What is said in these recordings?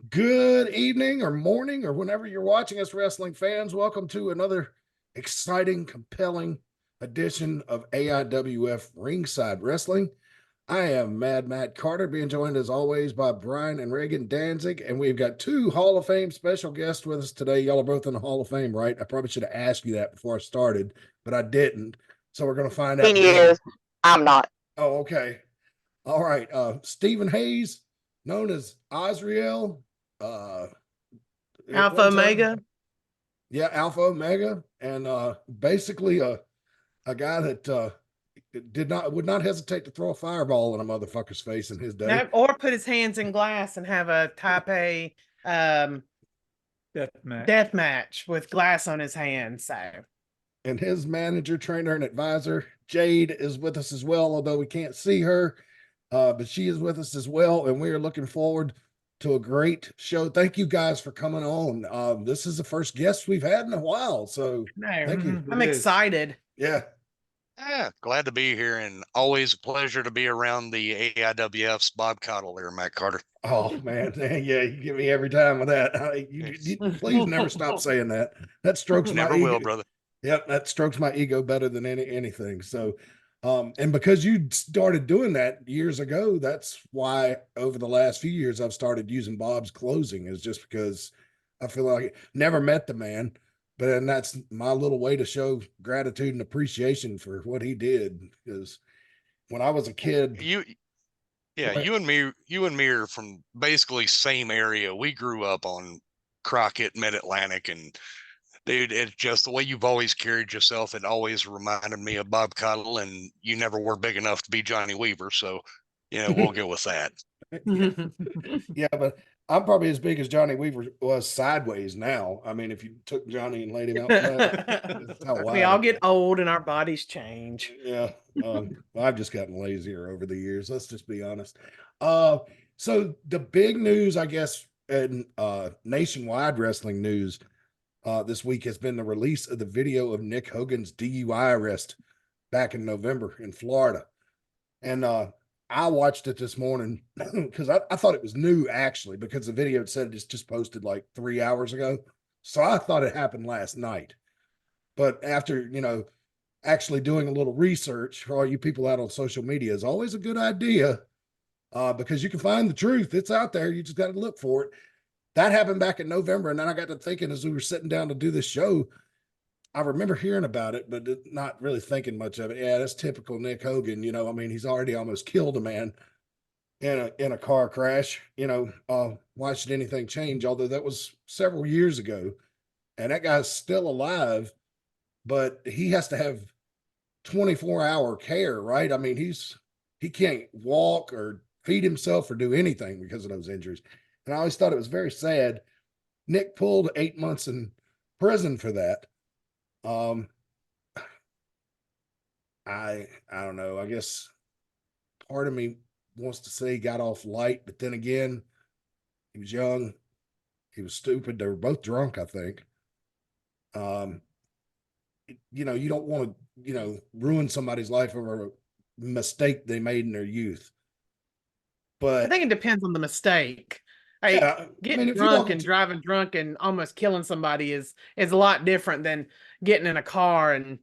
Good evening or morning or whenever you're watching us, wrestling fans. Welcome to another exciting, compelling edition of AIWF Ringside Wrestling. I am Mad Matt Carter, being joined as always by Brian and Reagan Danzig, and we've got two Hall of Fame special guests with us today. Y'all are both in the Hall of Fame, right? I probably should have asked you that before I started, but I didn't. So we're going to find out. He is. I'm not. Oh, okay. All right. Stephen Haze, known as Azrael, Alpha Omega. Yeah, Alpha Omega, and basically a guy that would not hesitate to throw a fireball in a motherfucker's face in his day. Or put his hands in glass and have a type A death match with glass on his hands. So, and his manager, trainer, and advisor, Jade, is with us as well, although we can't see her. But she is with us as well, and we are looking forward to a great show. Thank you guys for coming on. This is the first guest we've had in a while, so thank you. I'm excited. Yeah. Yeah, glad to be here, and always a pleasure to be around the AIWF's Bob Cottle there, Matt Carter. Oh man, yeah, you get me every time with that. You please never stop saying that. That strokes my never ego. will, brother. Yep, that strokes my ego better than anything. So, and because you started doing that years ago, that's why over the last few years I've started using Bob's closing, is just because I feel like never met the man, but and that's my little way to show gratitude and appreciation for what he did. Because when I was a kid, you and me are from basically same area. We grew up on Crockett, Mid Atlantic, and dude, it's just the way you've always carried yourself. It always reminded me of Bob Cottle, and you never were big enough to be Johnny Weaver. So, we'll go with that. Yeah, but I'm probably as big as Johnny Weaver was sideways now. I mean, if you took Johnny and laid him out flat, we all get old and our bodies change. Yeah. I've just gotten lazier over the years. Let's just be honest. So the big news, I guess, in nationwide wrestling news this week has been the release of the video of Nick Hogan's DUI arrest back in November in Florida. And I watched it this morning because I thought it was new, actually, because the video said it's just posted like 3 hours ago. So I thought it happened last night. But after, actually doing a little research for all you people out on social media is always a good idea because you can find the truth. It's out there. You just got to look for it. That happened back in November. And then I got to thinking as we were sitting down to do this show, I remember hearing about it, but not really thinking much of it. Yeah, that's typical Nick Hogan. I mean, he's already almost killed a man in a car crash. Why should anything change? Although that was several years ago, and that guy's still alive, but he has to have 24-hour care, right? I mean, he can't walk or feed himself or do anything because of those injuries. And I always thought it was very sad. Nick pulled 8 months in prison for that. I don't know. I guess part of me wants to say he got off light, but then again, he was young. He was stupid. They were both drunk, I think. You don't want to, ruin somebody's life over a mistake they made in their youth. But I think it depends on the mistake. Getting drunk and driving drunk and almost killing somebody is a lot different than getting in a car and,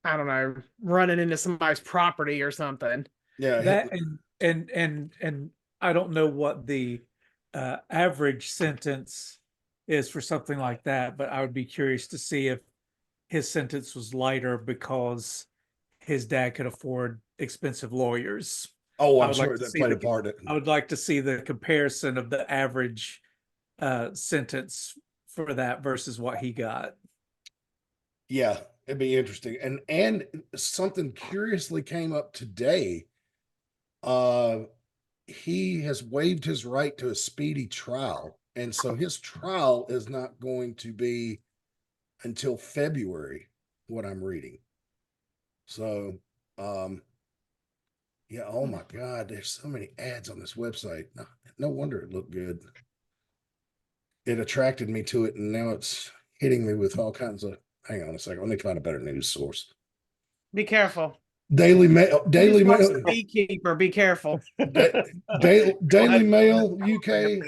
I don't know, running into somebody's property or something. Yeah. That and I don't know what the average sentence is for something like that, but I would be curious to see if his sentence was lighter because his dad could afford expensive lawyers. Oh, I'm sure that played a part. I would like to see the comparison of the average sentence for that versus what he got. Yeah, it'd be interesting. And something curiously came up today. He has waived his right to a speedy trial. And so his trial is not going to be until February, what I'm reading. So, yeah, oh my God, there's so many ads on this website. No wonder it looked good. It attracted me to it, and now it's hitting me with all kinds of, hang on a second, let me find a better news source. Be careful. Daily Mail. Beekeeper, be careful. Daily Mail UK.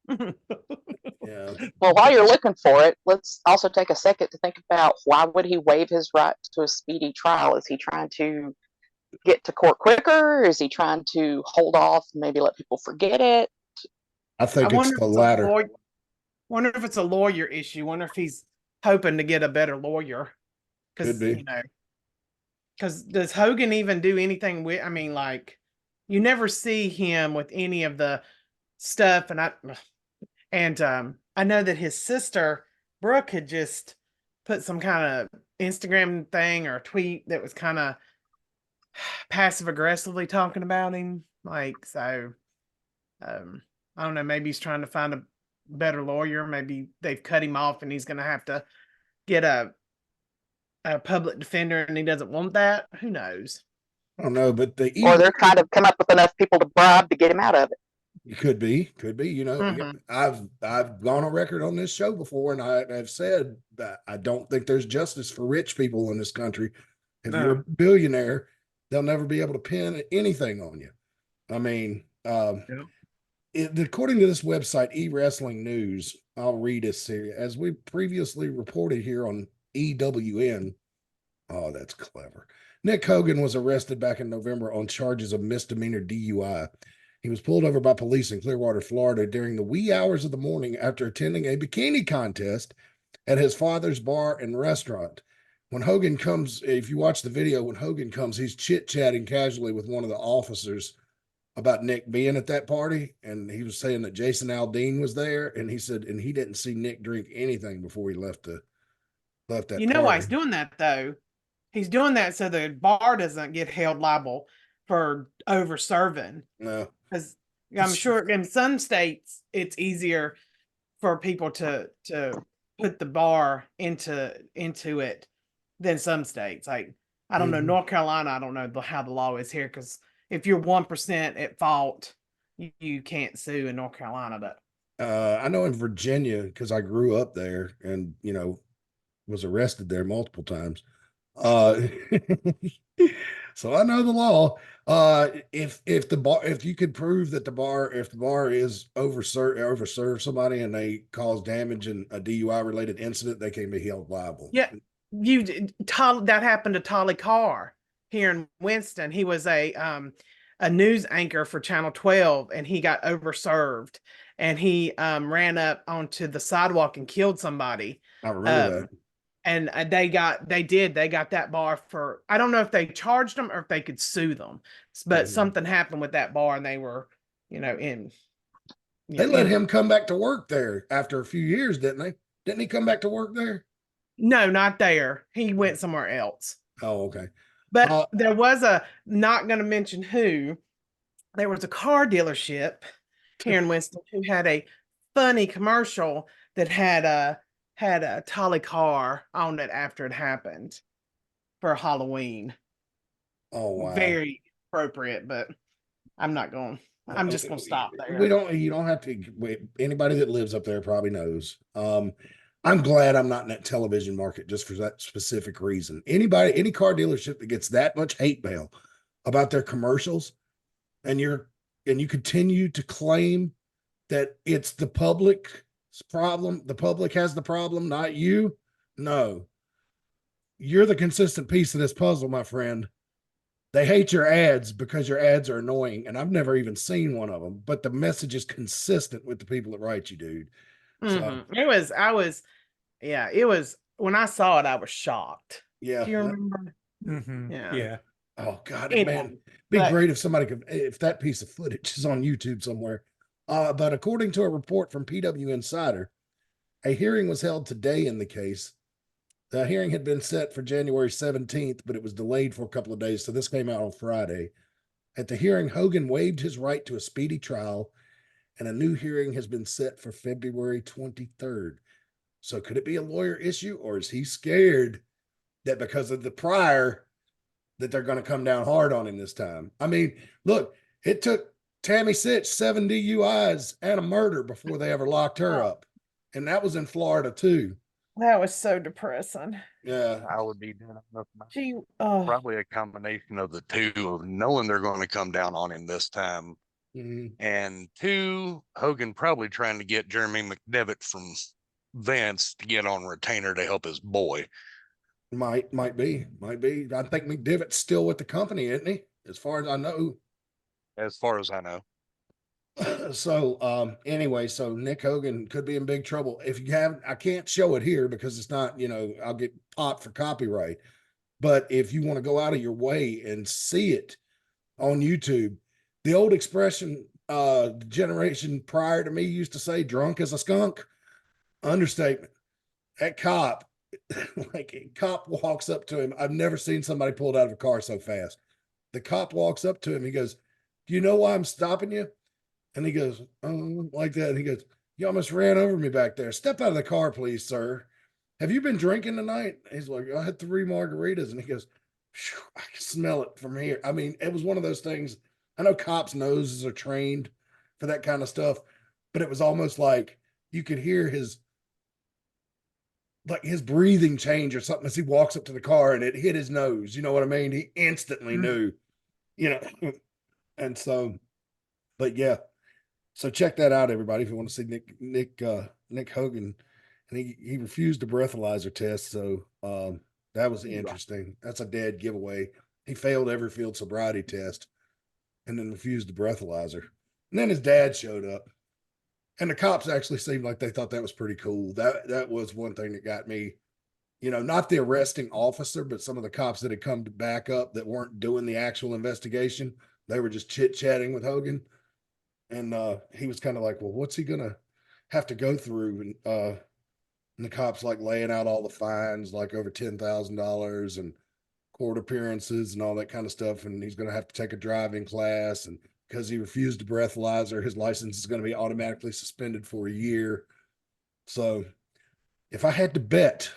Yeah. Well, while you're looking for it, let's also take a second to think about why would he waive his right to a speedy trial? Is he trying to get to court quicker? Is he trying to hold off, maybe let people forget it? I think it's the latter. Wonder if it's a lawyer issue. Wonder if he's hoping to get a better lawyer. Could be. You know, because does Hogan even do anything with? I mean, like, you never see him with any of the stuff, and I know that his sister Brooke had just put some kind of Instagram thing or a tweet that was kind of passive aggressively talking about him. Like, so, I don't know. Maybe he's trying to find a better lawyer. Maybe they've cut him off, and he's going to have to get a public defender, and he doesn't want that. Who knows? I don't know, but or they're trying to come up with enough people to bribe to get him out of it. Could be. You know, I've gone on record on this show before, and I've said that I don't think there's justice for rich people in this country. If you're a billionaire, they'll never be able to pin anything on you. I mean, according to this website, eWrestling News, I'll read this here. As we previously reported here on EWN, oh, that's clever. Nick Hogan was arrested back in November on charges of misdemeanor DUI. He was pulled over by police in Clearwater, Florida during the wee hours of the morning after attending a bikini contest at his father's bar and restaurant. When Hogan comes, if you watch the video, when Hogan comes, he's chit-chatting casually with one of the officers about Nick being at that party, and he was saying that Jason Aldean was there, and he said, and he didn't see Nick drink anything before he left that You know why he's doing that, though? He's doing that so the bar doesn't get held liable for over serving. No. Because I'm sure in some states it's easier for people to put the bar into it than some states. Like, I don't know, North Carolina, I don't know how the law is here, because if you're 1% at fault, you can't sue in North Carolina. But I know in Virginia, because I grew up there and, you know, was arrested there multiple times. So I know the law. If you could prove that if the bar is overserve somebody and they cause damage in a DUI related incident, they can be held liable. Yeah, that happened to Tolly Carr here in Winston. He was a news anchor for Channel 12, and he got overserved, and he ran up onto the sidewalk and killed somebody. I remember that. And they got that bar for, I don't know if they charged them or if they could sue them, but something happened with that bar, and they were, you know, they let him come back to work there after a few years, didn't they? Didn't he come back to work there? No, not there. He went somewhere else. Oh, okay. But there was not going to mention who, there was a car dealership here in Winston who had a funny commercial that had a Tolly Carr on it after it happened for Halloween. Oh, wow. Very appropriate, but I'm just going to stop there. You don't have to. Anybody that lives up there probably knows. I'm glad I'm not in that television market just for that specific reason. Any car dealership that gets that much hate mail about their commercials, and you continue to claim that it's the public's problem, the public has the problem, not you. No, you're the consistent piece of this puzzle, my friend. They hate your ads because your ads are annoying, and I've never even seen one of them, but the message is consistent with the people that write you, dude. So, it was when I saw it, I was shocked. Yeah. Do you remember? Yeah. Oh God, man. Be great if that piece of footage is on YouTube somewhere. But according to a report from PW Insider, a hearing was held today in the case. The hearing had been set for January 17th, but it was delayed for a couple of days. So this came out on Friday. At the hearing, Hogan waived his right to a speedy trial, and a new hearing has been set for February 23rd. So could it be a lawyer issue, or is he scared that because of the prior that they're going to come down hard on him this time? I mean, look, it took Tammy Sitch 7 DUIs and a murder before they ever locked her up. And that was in Florida too. That was so depressing. Yeah. I would be doing probably a combination of the two, of knowing they're going to come down on him this time Mhm. And two, Hogan probably trying to get Jeremy McDevitt from Vince to get on retainer to help his boy. Might be. I think McDivitt's still with the company, isn't he? As far as I know. As far as I know. So anyway, so Nick Hogan could be in big trouble. If you have, I can't show it here because it's not, I'll get popped for copyright. But if you want to go out of your way and see it on YouTube, the old expression the generation prior to me used to say drunk as a skunk. Understatement. That cop, like a cop walks up to him. I've never seen somebody pulled out of a car so fast. The cop walks up to him. He goes, "Do you know why I'm stopping you?" And he goes, like that. And he goes, "You almost ran over me back there. Step out of the car, please, sir. Have you been drinking tonight?" He's like, "I had 3 margaritas." And he goes, "I can smell it from here." I mean, it was one of those things. I know cops' noses are trained for that kind of stuff, but it was almost like you could hear his breathing change or something as he walks up to the car and it hit his nose. You know what I mean? He instantly knew, you know. And so, but yeah. So check that out, everybody, if you want to see Nick Hogan. And he refused the breathalyzer test. So that was interesting. That's a dead giveaway. He failed every field sobriety test and then refused the breathalyzer. And then his dad showed up. And the cops actually seemed like they thought that was pretty cool. That was one thing that got me, not the arresting officer, but some of the cops that had come to back up that weren't doing the actual investigation. They were just chit-chatting with Hogan. And he was kind of like, well, what's he going to have to go through? And the cops like laying out all the fines, like over $10,000 and court appearances and all that kind of stuff. And he's going to have to take a driving class. And because he refused a breathalyzer, his license is going to be automatically suspended for a year. So if I had to bet,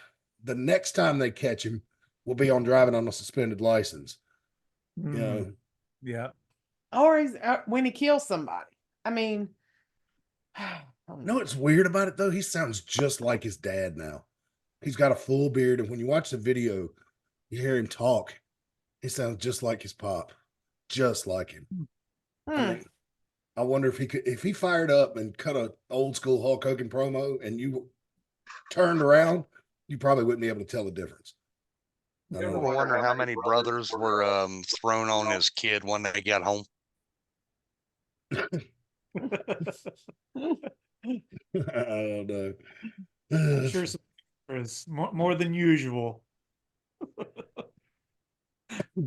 the next time they catch him will be on driving on a suspended license. Yeah. Or he's when he kills somebody. I mean, no, it's weird about it though. He sounds just like his dad now. He's got a full beard, and when you watch the video, you hear him talk. He sounds just like his pop, just like him. I mean, I wonder if he fired up and cut a old school Hulk Hogan promo and you turned around, you probably wouldn't be able to tell the difference. I ever wonder how many brothers were thrown on his kid when they got home. I don't know. I'm sure it's more than usual.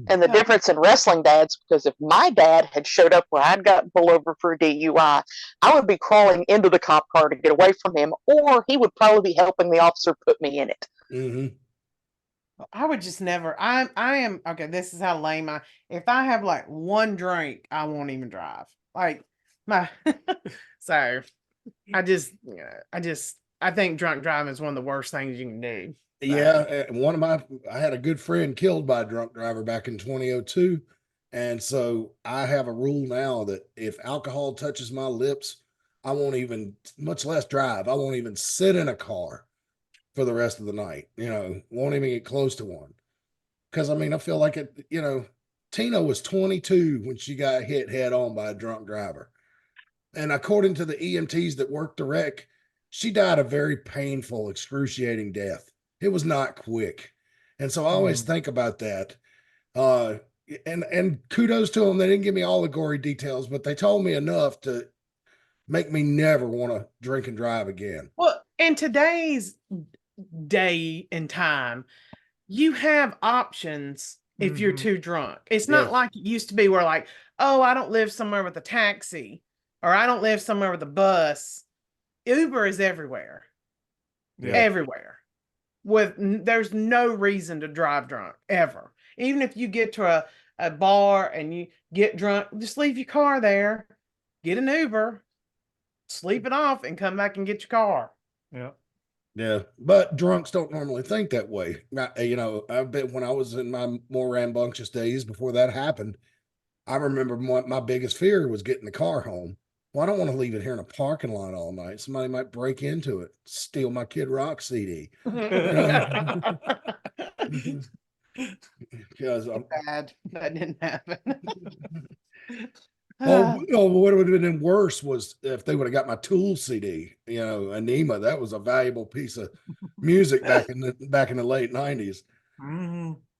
And the difference in wrestling dads, because if my dad had showed up where I'd gotten pulled over for a DUI, I would be crawling into the cop car to get away from him, or he would probably be helping the officer put me in it. Mm-hmm. I would just never. I am okay. This is how lame I. If I have like one drink, I won't even drive. Like my. So, I think drunk driving is one of the worst things you can do. Yeah, I had a good friend killed by a drunk driver back in 2002. And so I have a rule now that if alcohol touches my lips, I won't even, much less drive. I won't even sit in a car for the rest of the night, won't even get close to one. Because, I mean, I feel like it, Tina was 22 when she got hit head on by a drunk driver. And according to the EMTs that worked the wreck, she died a very painful, excruciating death. It was not quick. And so I always think about that. And kudos to them. They didn't give me all the gory details, but they told me enough to make me never want to drink and drive again. Well, in today's day and time, you have options if you're too drunk. It's not like it used to be where like, oh, I don't live somewhere with a taxi or I don't live somewhere with a bus. Uber is everywhere. Yeah. Everywhere. There's no reason to drive drunk ever. Even if you get to a bar and you get drunk, just leave your car there, get an Uber, sleep it off, and come back and get your car. Yeah. Yeah. But drunks don't normally think that way. I bet when I was in my more rambunctious days before that happened, I remember my biggest fear was getting the car home. Well, I don't want to leave it here in a parking lot all night. Somebody might break into it, steal my Kid Rock CD. Because bad. That didn't happen. What would have been worse was if they would have got my Tool CD, Anima. That was a valuable piece of music back in the late 90s.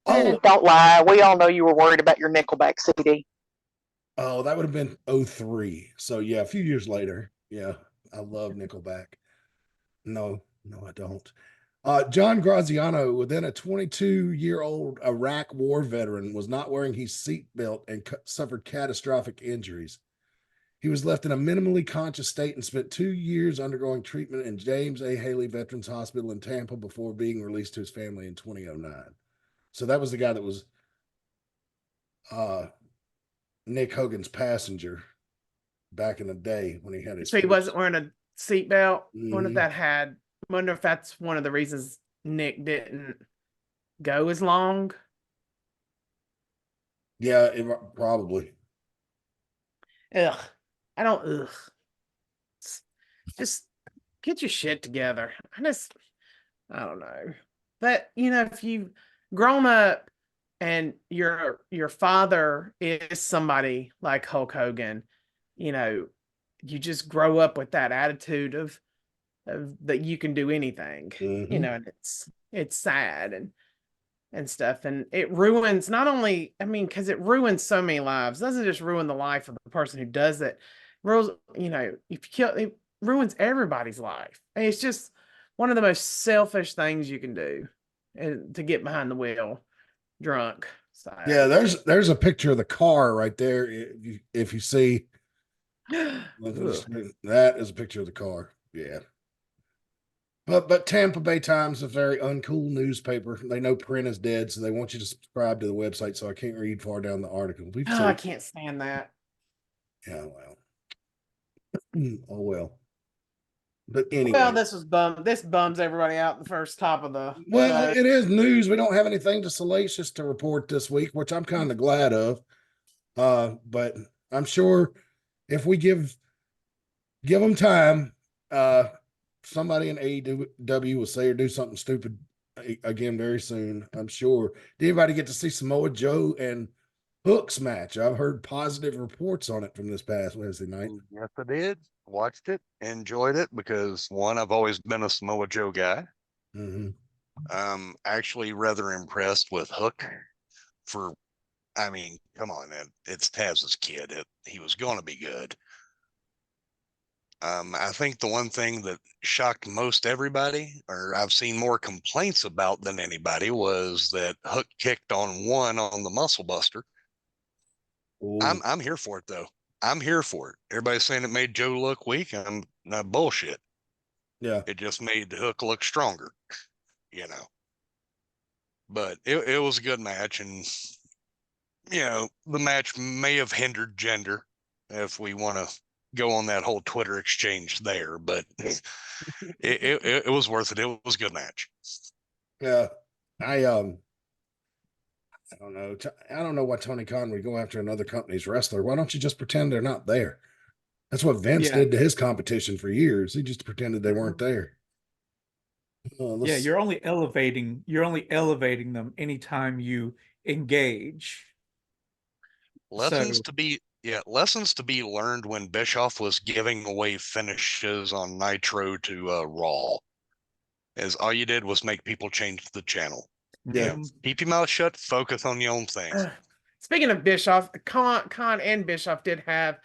Oh, don't lie. We all know you were worried about your Nickelback CD. Oh, that would have been 03. So yeah, a few years later. Yeah, I love Nickelback. No, I don't. John Graziano, then a 22-year-old Iraq war veteran, was not wearing his seatbelt and suffered catastrophic injuries. He was left in a minimally conscious state and spent 2 years undergoing treatment in James A. Haley Veterans Hospital in Tampa before being released to his family in 2009. So that was the guy that was Nick Hogan's passenger back in the day when he had his. So he wasn't wearing a seatbelt. Mhm. Wonder if that's one of the reasons Nick didn't go as long. Yeah, probably. Ugh. Ugh. Just get your shit together. I don't know. But if you've grown up and your father is somebody like Hulk Hogan, you just grow up with that attitude of that you can do anything, Mhm. and it's sad and stuff, and it ruins not only, because it ruins so many lives. It doesn't just ruin the life of the person who does it. If you kill, it ruins everybody's life. And it's just one of the most selfish things you can do, and to get behind the wheel drunk. So Yeah, there's a picture of the car right there. If you see, that is a picture of the car. Yeah. But Tampa Bay Times is a very uncool newspaper. They know print is dead, so they want you to subscribe to the website. So I can't read far down the article. I can't stand that. Yeah, well. Oh well. But anyway. Well, this bums everybody out the first top of the Well, it is news. We don't have anything salacious to report this week, which I'm kind of glad of. But I'm sure if we give them time, somebody in AEW will say or do something stupid again very soon. I'm sure. Did anybody get to see Samoa Joe and Hook's match? I've heard positive reports on it from this past Wednesday night. Yes, I did. Watched it, enjoyed it because one, I've always been a Samoa Joe guy. Mm-hmm. I'm actually rather impressed with Hook come on, it's Taz's kid. He was going to be good. I think the one thing that shocked most everybody, or I've seen more complaints about than anybody, was that Hook kicked on the Muscle Buster. I'm here for it though. I'm here for it. Everybody's saying it made Joe look weak. I'm not bullshit. Yeah. It just made the Hook look stronger, But it was a good match, and the match may have hindered gender, if we want to go on that whole Twitter exchange there, but it was worth it. It was a good match. Yeah. I don't know. I don't know why Tony Khan would go after another company's wrestler. Why don't you just pretend they're not there? That's what Vince did to his competition for years. He just pretended they weren't there. Yeah, you're only elevating them anytime you engage. Lessons to be learned when Bischoff was giving away finishes on Nitro to Raw. As all you did was make people change the channel. Yeah. Keep your mouth shut, focus on your own thing. Speaking of Bischoff, Khan and Bischoff did have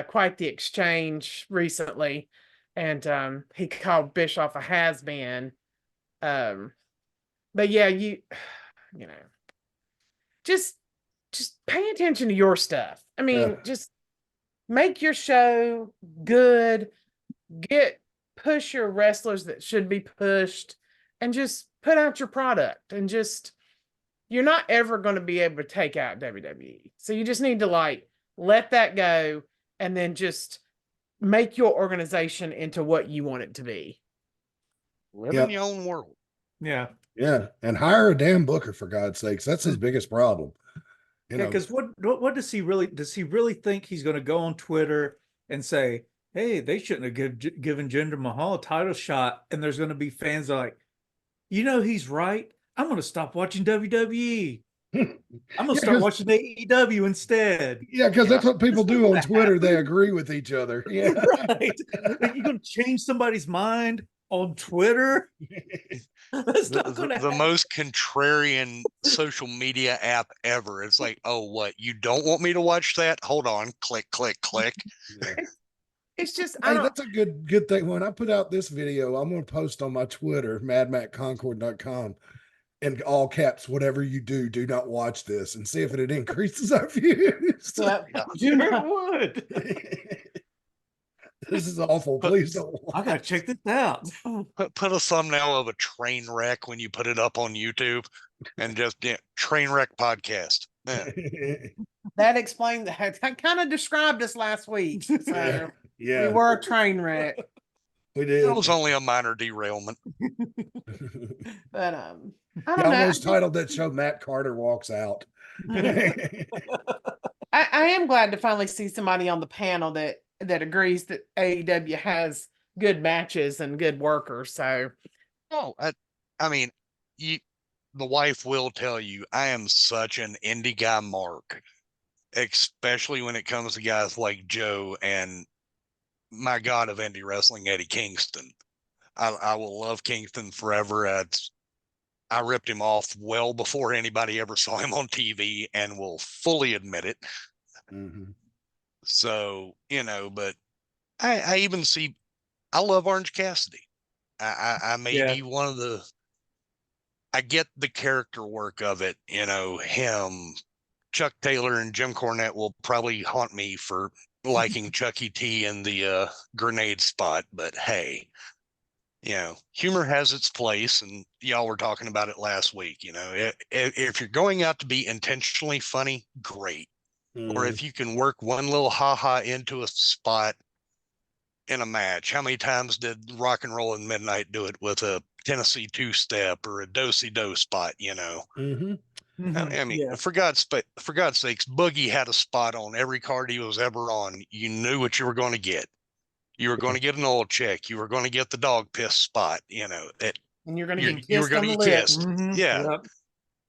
quite the exchange recently, and he called Bischoff a has-been. But yeah, just pay attention to your stuff. Just make your show good, push your wrestlers that should be pushed, and just put out your product, and you're not ever going to be able to take out WWE. So you just need to let that go, and then just make your organization into what you want it to be. Live in your own world. Yeah. Yeah. And hire a damn booker, for God's sakes. That's his biggest problem. Because what does he really think he's going to go on Twitter and say, hey, they shouldn't have given Jinder Mahal a title shot, and there's going to be fans like, he's right. I'm going to stop watching WWE. I'm gonna Yeah, start 'cause- watching AEW instead. Yeah, because that's what people do on That's Twitter. They happened. agree with each other. Yeah. Right. Like, you're gonna change somebody's mind on Twitter? That's not gonna The happen. most contrarian social media app ever. It's like, oh, what? You don't want me to watch that? Hold on. Click, click, click. Yeah. It's just Hey, that's a good thing. When I put out this video, I'm going to post on my Twitter, madmacconcord.com, in all caps, whatever you do, do not watch this, and see if it increases our views. Yeah, Do not would. This is awful. Please don't I watch. gotta check this out. Put a thumbnail of a train wreck when you put it up on YouTube, and just train wreck podcast. Yeah. that explained that. That kind of described us last week. So Yeah. Yeah, we were a train wreck. we did. It was only a minor derailment. But I You don't know. almost titled that show Matt Carter Walks Out. I am glad to finally see somebody on the panel that agrees that AEW has good matches and good workers. So Oh, I mean, the wife will tell you I am such an indie guy, Mark, especially when it comes to guys like Joe and my god of indie wrestling, Eddie Kingston. I will love Kingston forever. I ripped him off well before anybody ever saw him on TV, and will fully admit it. Mhm. So, but I even see, I love Orange Cassidy. I may be one of the, I get the character work of it, him, Chuck Taylor and Jim Cornette will probably haunt me for liking Chucky T in the grenade spot, but hey, humor has its place, and y'all were talking about it last week. If you're going out to be intentionally funny, great. Or if you can work one little ha-ha into a spot in a match. How many times did Rock and Roll in Midnight do it with a Tennessee two-step or a do-si-do spot, Mhm. I mean, for God's sakes, Boogie had a spot on every card he was ever on. You knew what you were going to get. You were going to get an oil check. You were going to get the dog piss spot. and you're going to get you were kissed going on to the get lips. kissed. Yeah. Yep.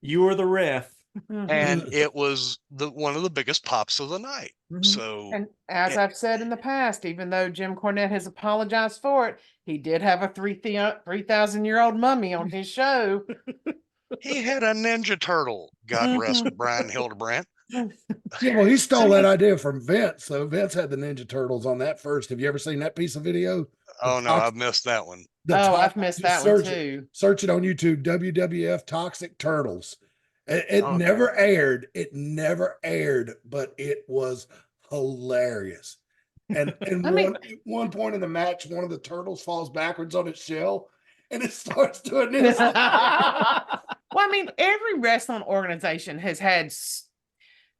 You were the ref. And it was one of the biggest pops of the night. So, and as I've said in the past, even though Jim Cornette has apologized for it, he did have a 3,000-year-old mummy on his show. he had a Ninja Turtle. God rest Brian Hildebrandt. Yeah, well, he stole that idea from Vince. So Vince had the Ninja Turtles on that first. Have you ever seen that piece of video? Oh no, I've missed that one. I've missed that one too. Search it on YouTube. WWF Toxic Turtles. It never aired. It never aired, but it was hilarious. And one point in the match, one of the turtles falls backwards on its shell, and it starts doing this. Well, I mean, every wrestling organization has had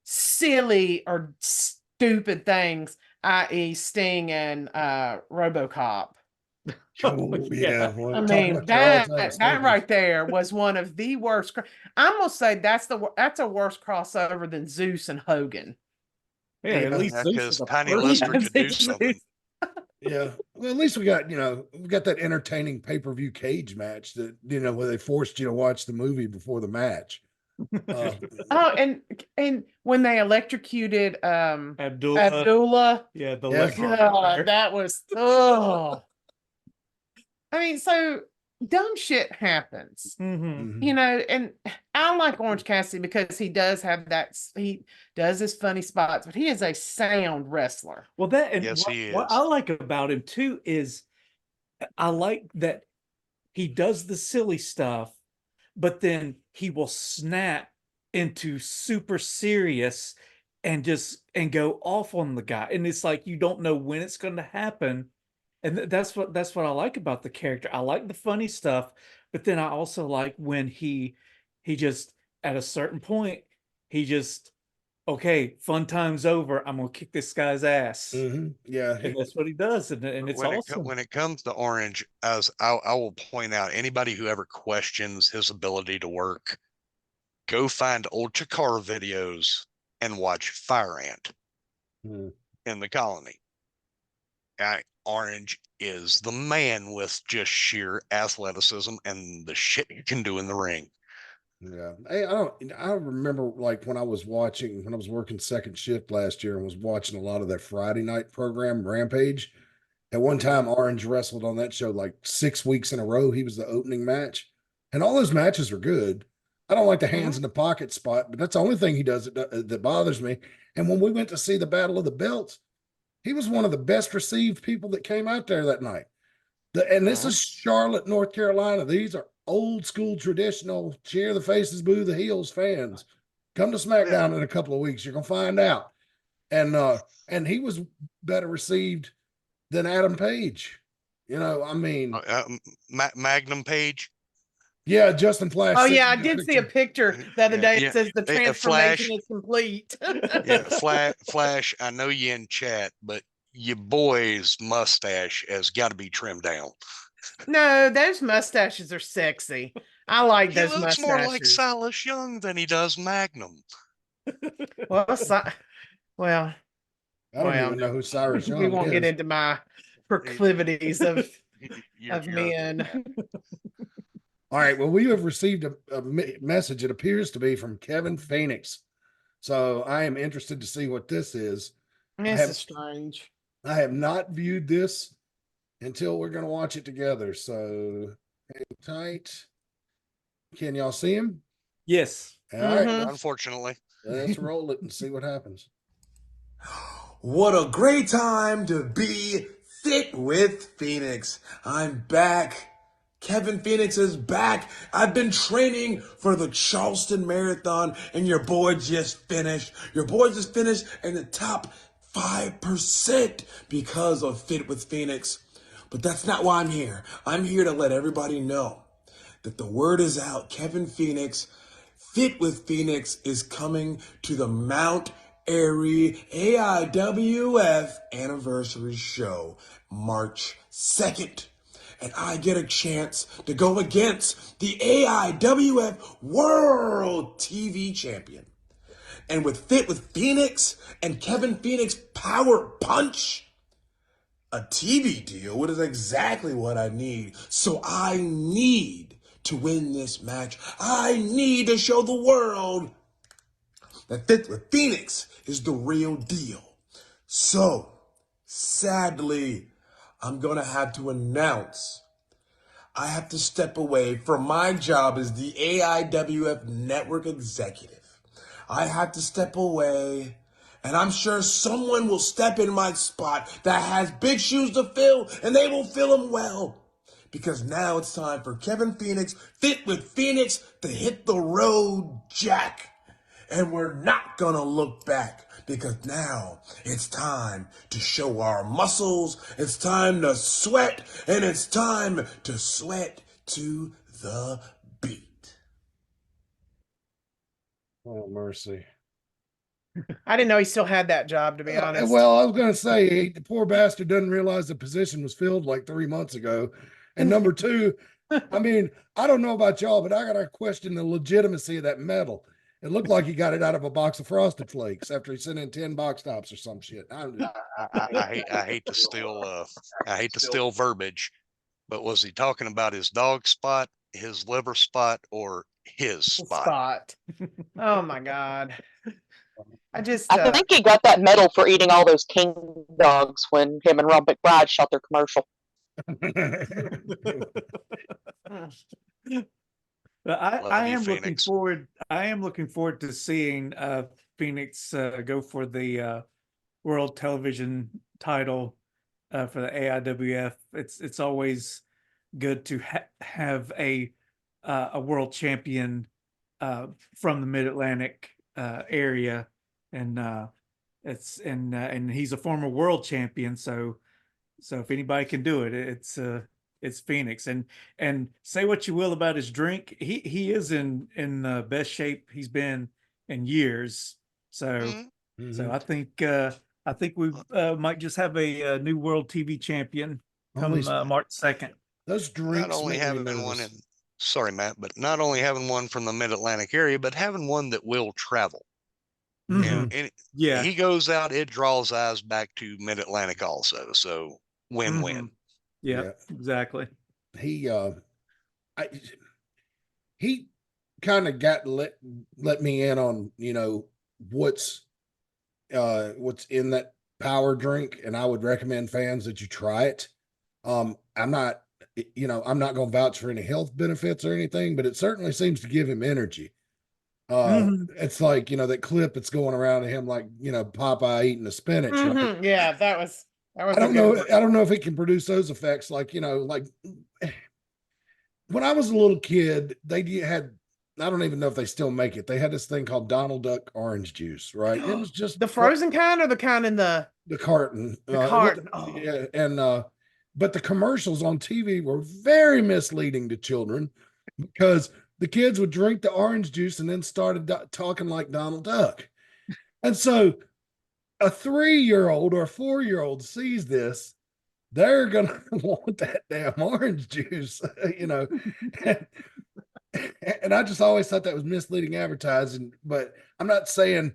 silly or stupid things, i.e., Sting and RoboCop. Oh, yeah. Well, I mean, that right there was one of the worst. I'm gonna say that's a worse crossover than Zeus and Hogan. Yeah, at least because Tiny Lister could do something. Yeah, well, at least we got that entertaining pay-per-view cage match that where they forced you to watch the movie before the match. And when they electrocuted Abdullah, yeah, that was I mean, so dumb shit happens, and I like Orange Cassidy because he does his funny spots, but he is a sound wrestler. Well, what I like about him too is I like that he does the silly stuff, but then he will snap into super serious and go off on the guy, and it's like you don't know when it's going to happen. And that's what I like about the character. I like the funny stuff, but then I also like when he just at a certain point okay, fun time's over. I'm gonna kick this guy's ass. Yeah, and that's what he does, and it's awesome. When it comes to Orange, as I will point out, anybody who ever questions his ability to work, go find old Chikara videos and watch Fire Ant in the Colony. Orange is the man with just sheer athleticism and the shit you can do in the ring. Yeah. Hey, I remember like when I was working second shift last year and was watching a lot of their Friday night program, Rampage. At one time, Orange wrestled on that show like 6 weeks in a row. He was the opening match, and all those matches were good. I don't like the hands in the pocket spot, but that's the only thing he does that bothers me. And when we went to see the Battle of the Belts, he was one of the best received people that came out there that night. And this is Charlotte, North Carolina. These are old school, traditional, cheer the faces, boo the heels fans. Come to SmackDown in a couple of weeks. You're gonna find out. And he was better received than Adam Page. You know, I mean, Magnum Page. yeah, Justin Flash. Oh yeah, I did see a picture the other day. It says the transformation Flash is complete. Flash. I know you in chat, but your boy's mustache has got to be trimmed down. No, those mustaches are sexy. I like He those looks mustaches. more like Silas Young than he does Magnum. Well, well, I don't even know who Cyrus Young we won't is. get into my proclivities of men. All right. Well, we have received a message. It appears to be from Kevin Phoenix. So I am interested to see what this is. This is strange. I have not viewed this until we're going to watch it together. So hang tight. Can y'all see him? Yes. All right. Unfortunately. Let's roll it and see what happens. What a great time to be fit with Phoenix. I'm back. Kevin Phoenix is back. I've been training for the Charleston Marathon, and your boy just finished. Your boy just finished in the top 5% because of Fit with Phoenix. But that's not why I'm here. I'm here to let everybody know that the word is out. Kevin Phoenix, Fit with Phoenix, is coming to the Mount Airy AIWF Anniversary Show March 2nd. And I get a chance to go against the AIWF World TV Champion. And with Fit with Phoenix and Kevin Phoenix Power Punch, a TV deal, what is exactly what I need. So I need to win this match. I need to show the world that Fit with Phoenix is the real deal. So, sadly, I'm going to have to announce I have to step away from my job as the AIWF Network executive. I have to step away, and I'm sure someone will step in my spot that has big shoes to fill, and they will fill them well. Because now it's time for Kevin Phoenix, Fit with Phoenix, to hit the road, Jack. And we're not gonna look back, because now it's time to show our muscles, it's time to sweat, and it's time to sweat to the beat. Oh, mercy. I didn't know he still had that job, to be honest. Well, I was going to say, the poor bastard doesn't realize the position was filled like 3 months ago. And number two, I mean, I don't know about y'all, but I got to question the legitimacy of that medal. It looked like he got it out of a box of Frosted Flakes after he sent in 10 box tops or some shit. I hate to steal verbiage, but was he talking about his dog spot, his liver spot, or his spot? Oh my God. I think he got that medal for eating all those king dogs when him and Rob McBride shot their commercial. I am looking forward. I am looking forward to seeing Phoenix go for the World Television title for the AIWF. It's always good to have a world champion from the Mid Atlantic area, and and he's a former world champion. So if anybody can do it, it's Phoenix. And say what you will about his drink, he is in the best shape he's been in years. So so I think we might just have a new world TV champion come March 2nd. Those drinks. Not only having one in, sorry, Matt, but not only having one from the Mid Atlantic area, but having one that will travel. And he goes out, it draws eyes back to Mid Atlantic also. So win-win. Yeah, exactly. He kind of got let me in on, you know, what's in that power drink, and I would recommend fans that you try it. I'm not, you know, I'm not going to vouch for any health benefits or anything, but it certainly seems to give him energy. It's like, you know, that clip that's going around of him, like, you know, Popeye eating the spinach. Right? Yeah, that was I a don't good know. one. I don't know if it can produce those effects. Like, you know, like when I was a little kid, they had, I don't even know if they still make it. They had this thing called Donald Duck orange juice, right? It was just The frozen kind or the kind in the carton. carton. Oh. Yeah, and but the commercials on TV were very misleading to children because the kids would drink the orange juice and then started talking like Donald Duck. And so a 3-year-old or a 4-year-old sees this, they're gonna want that damn orange juice, you know. And I just always thought that was misleading advertising. But I'm not saying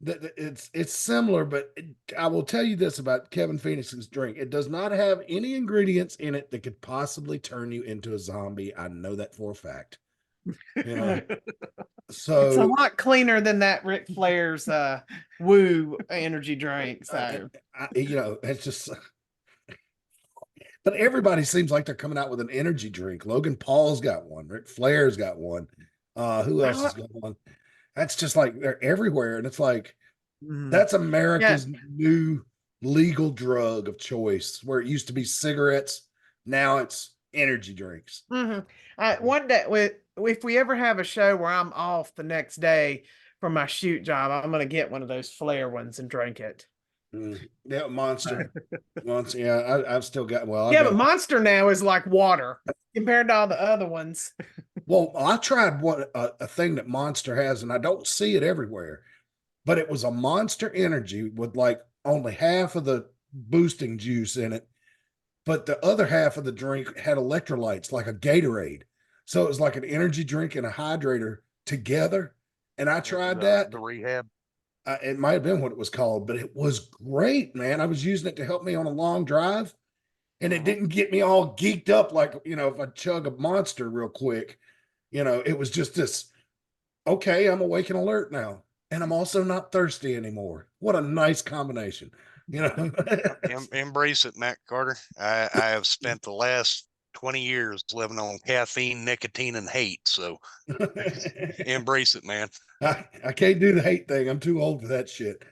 that it's similar, but I will tell you this about Kevin Phoenix's drink: it does not have any ingredients in it that could possibly turn you into a zombie. I know that for a fact. You know, so it's a lot cleaner than that Ric Flair's Woo energy drink. So you know, it's just. But everybody seems like they're coming out with an energy drink. Logan Paul's got one. Ric Flair's got one. Who else has got one? That's just like they're everywhere. And it's like, that's America's new legal drug of choice, where it used to be cigarettes. Now it's energy drinks. One day, if we ever have a show where I'm off the next day from my shoot job, I'm going to get one of those Flair ones and drink it. Yeah, Monster. Monster. Yeah, I've still got. Well, yeah, but Monster now is like water compared to all the other ones. Well, I tried what a thing that Monster has, and I don't see it everywhere. But it was a Monster Energy with like only half of the boosting juice in it, but the other half of the drink had electrolytes, like a Gatorade. So it was like an energy drink and a hydrator together. And I tried that. The Rehab. It might have been what it was called, but it was great, man. I was using it to help me on a long drive, and it didn't get me all geeked up like, you know, if I chug a Monster real quick. You know, it was just this, okay, I'm awake and alert now, and I'm also not thirsty anymore. What a nice combination, you know. Embrace it, Matt Carter. I have spent the last 20 years living on caffeine, nicotine, and hate. So embrace it, man. I can't do the hate thing. I'm too old for that shit.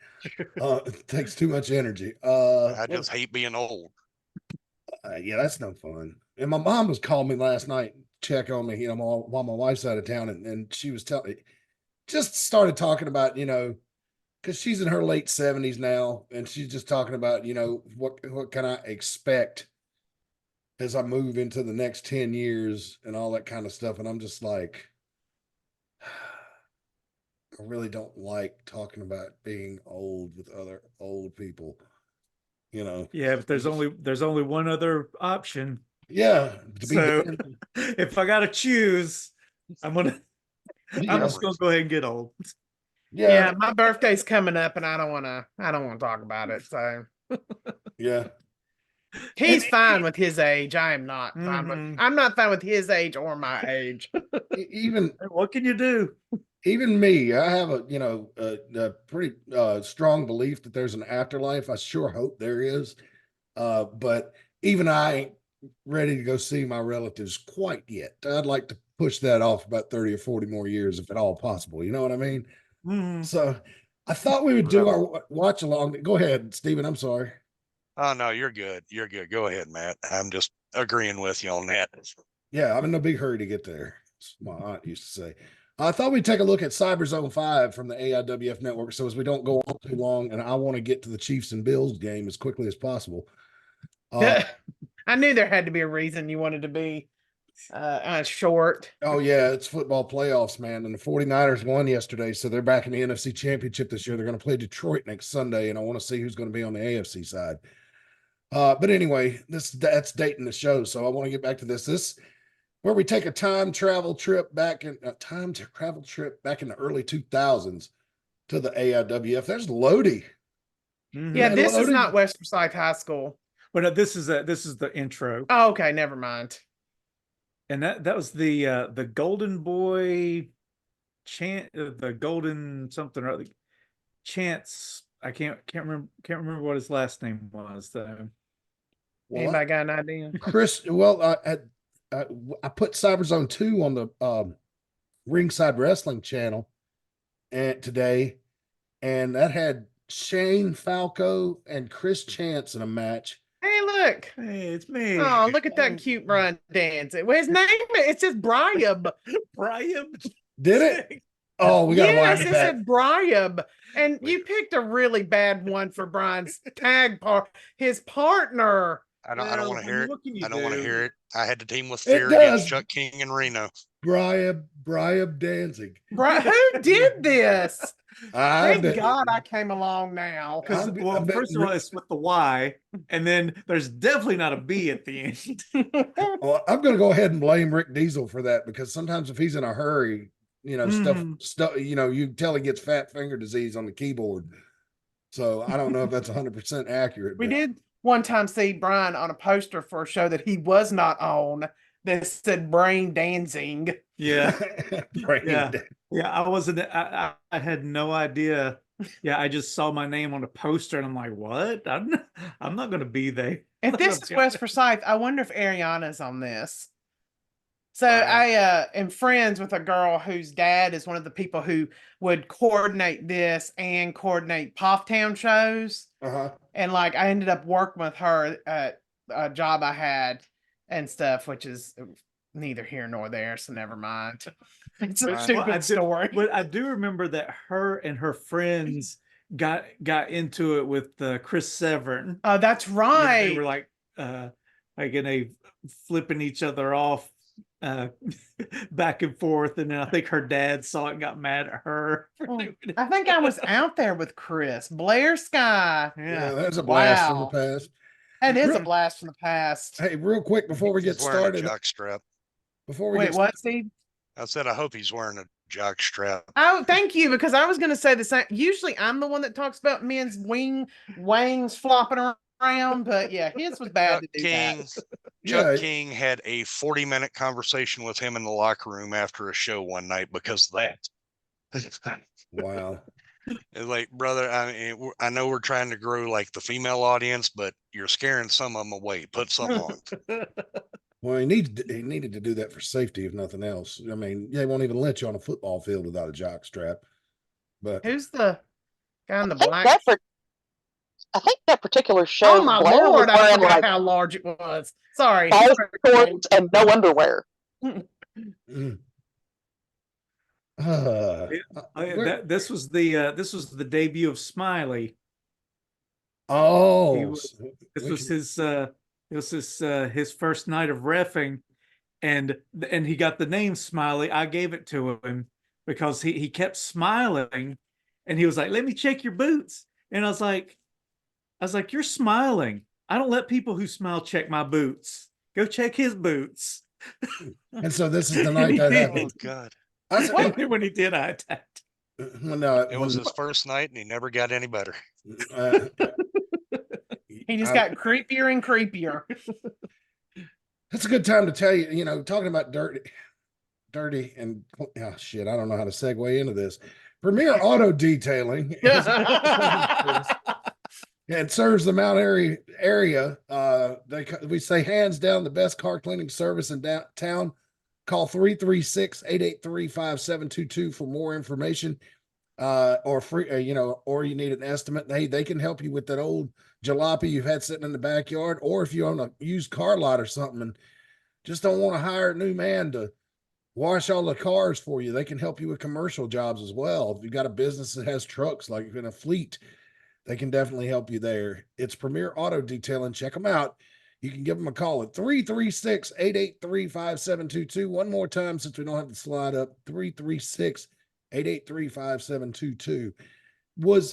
It takes too much energy. I just hate being old. Yeah, that's no fun. And my mom was calling me last night, check on me, you know, while my wife's out of town, and she was just started talking about, you know, because she's in her late 70s now, and she's just talking about, you know, what can I expect as I move into the next 10 years and all that kind of stuff. And I'm just like, I really don't like talking about being old with other old people, you know. Yeah, but there's only one other option. Yeah. So if I gotta choose, I'm just gonna go ahead and get old. Yeah, my birthday's coming up, and I don't want to talk about it. So yeah, he's fine with his age. I am not fine with. I'm not fine with his age or my age. Even what can you do? Even me, I have a pretty strong belief that there's an afterlife. I sure hope there is, but even I ain't ready to go see my relatives quite yet. I'd like to push that off about 30 or 40 more years, if at all possible. You know what I mean? So I thought we would do our watch along. Go ahead, Stephen. I'm sorry. Oh, no, you're good. You're good. Go ahead, Matt. I'm just agreeing with you on that. Yeah, I'm in no big hurry to get there. That's what my aunt used to say. I thought we'd take a look at Cyber Zone 5 from the AIWF Network, so as we don't go on too long, and I want to get to the Chiefs and Bills game as quickly as possible. I knew there had to be a reason you wanted to be short. Oh, yeah, it's football playoffs, man. And the 49ers won yesterday, so they're back in the NFC Championship this year. They're going to play Detroit next Sunday, and I want to see who's going to be on the AFC side. But anyway, that's dating the show, so I want to get back to this. Where we take a time travel trip back in the early 2000s to the AIWF. There's Lodi. Yeah, this is not West Forsyth High School. Well, no, this is the intro. Oh, okay, never mind. And that was the Golden Boy chant, the Golden something or other Chance. I can't remember what his last name was though. Well, Anybody got an idea? Chris, well, I put Cyberzone 2 on the Ringside Wrestling channel and today, and that had Shane Falco and Chris Chance in a match. Hey, look. Hey, it's me. Oh, look at that cute Brian dance. Well, his name, it says Briab. Brian. Did it? Oh, we got to Yes, watch it that. said Briab. And you picked a really bad one for Brian's tag part. His partner. I don't want to hear it. I don't want to hear it. I had to team with Fear against Chuck King and Reno. Briab Danzig. Who did this? Thank bet. God I came along now. Well, first of all, it's with the Y, and then there's definitely not a B at the end. Well, I'm going to go ahead and blame Rick Diesel for that, because sometimes if he's in a hurry, you know, stuff, you know, you can tell he gets fat finger disease on the keyboard. So I don't know if that's 100% accurate. We did one time see Brian on a poster for a show that he was not on that said Brain Dancing. Yeah. Yeah. Yeah, I wasn't, I had no idea. Yeah, I just saw my name on a poster and I'm like, what? I'm not going to be there. If this is West Forsyth, I wonder if Ariana's on this. So I am friends with a girl whose dad is one of the people who would coordinate this and coordinate Town shows. And like I ended up working with her at a job I had and stuff, which is neither here nor there, so never mind. It's a stupid story. But I do remember that her and her friends got into it with Chris Severn. Oh, that's right. They were like in a flipping each other off back and forth, and then I think her dad saw it and got mad at her. I think I was out there with Chris. Blair Sky. Yeah, that's a blast from the past. That is a blast from the past. Hey, real quick before we get started. Jockstrap. Wait, what, Steve? I said I hope he's wearing a jock strap. Oh, thank you, because I was going to say the same. Usually I'm the one that talks about men's wangs flopping around, but yeah, his was bad to do that. Chuck King had a 40-minute conversation with him in the locker room after a show one night because of that. Wow. Like, brother, I mean, I know we're trying to grow like the female audience, but you're scaring some of them away. Put something on. Well, he needed to do that for safety, if nothing else. I mean, they won't even let you on a football field without a jock strap. But who's the guy in the black? I think that particular show. Oh my Lord! I forgot how large it was. Sorry. Shorts and no underwear. This was the debut of Smiley. Oh, this was his first night of reffing, and he got the name Smiley. I gave it to him because he kept smiling, and he was like, "Let me check your boots," and I was like, "You're smiling. I don't let people who smile check my boots. Go check his boots." And so this is the night that happened. Oh God! When he did, I attacked. Well, no, it was his first night, and he never got any better. He just got creepier and creepier. That's a good time to tell you, you know, talking about dirty and oh shit, I don't know how to segue into this. Premier Auto Detailing. It serves the Mount Airy area. We say hands down the best car cleaning service in downtown. Call 336-883-5722 for more information. Or free, or you need an estimate. They can help you with that old jalopy you've had sitting in the backyard, or if you own a used car lot or something and just don't want to hire a new man to wash all the cars for you, they can help you with commercial jobs as well. If you've got a business that has trucks, like in a fleet, they can definitely help you there. It's Premier Auto Detailing. Check them out. You can give them a call at 336-883-5722. One more time, since we don't have the slide up, 336-883-5722.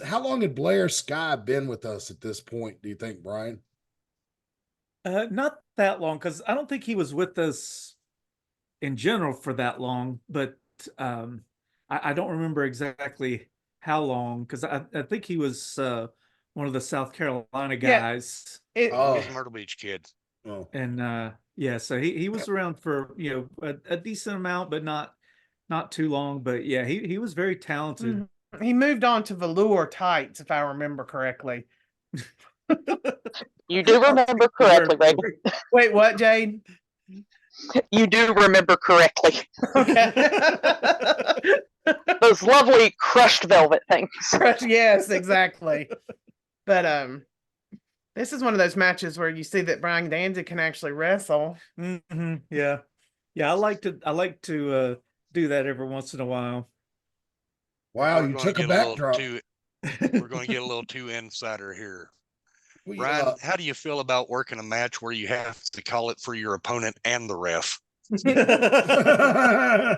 How long had Blair Sky been with us at this point, do you think, Brian? Not that long, because I don't think he was with us in general for that long, but I don't remember exactly how long, because I think he was one of the South Carolina guys. He's a Myrtle Beach kid. Oh. And yeah, so he was around for, you know, a decent amount, but not too long. But yeah, he was very talented. Mhm. He moved on to velour tights, if I remember correctly. You do remember correctly, Reagan. Wait, what, Jade? You do remember correctly. Okay. Those lovely crushed velvet things. Yes, exactly. But this is one of those matches where you see that Brian Danzig can actually wrestle. Yeah, I like to do that every once in a while. Wow, We're you gonna took a get little backdrop. We're going to get a little too insider here. We, Brian, how do you feel about working a match where you have to call it for your opponent and the ref? I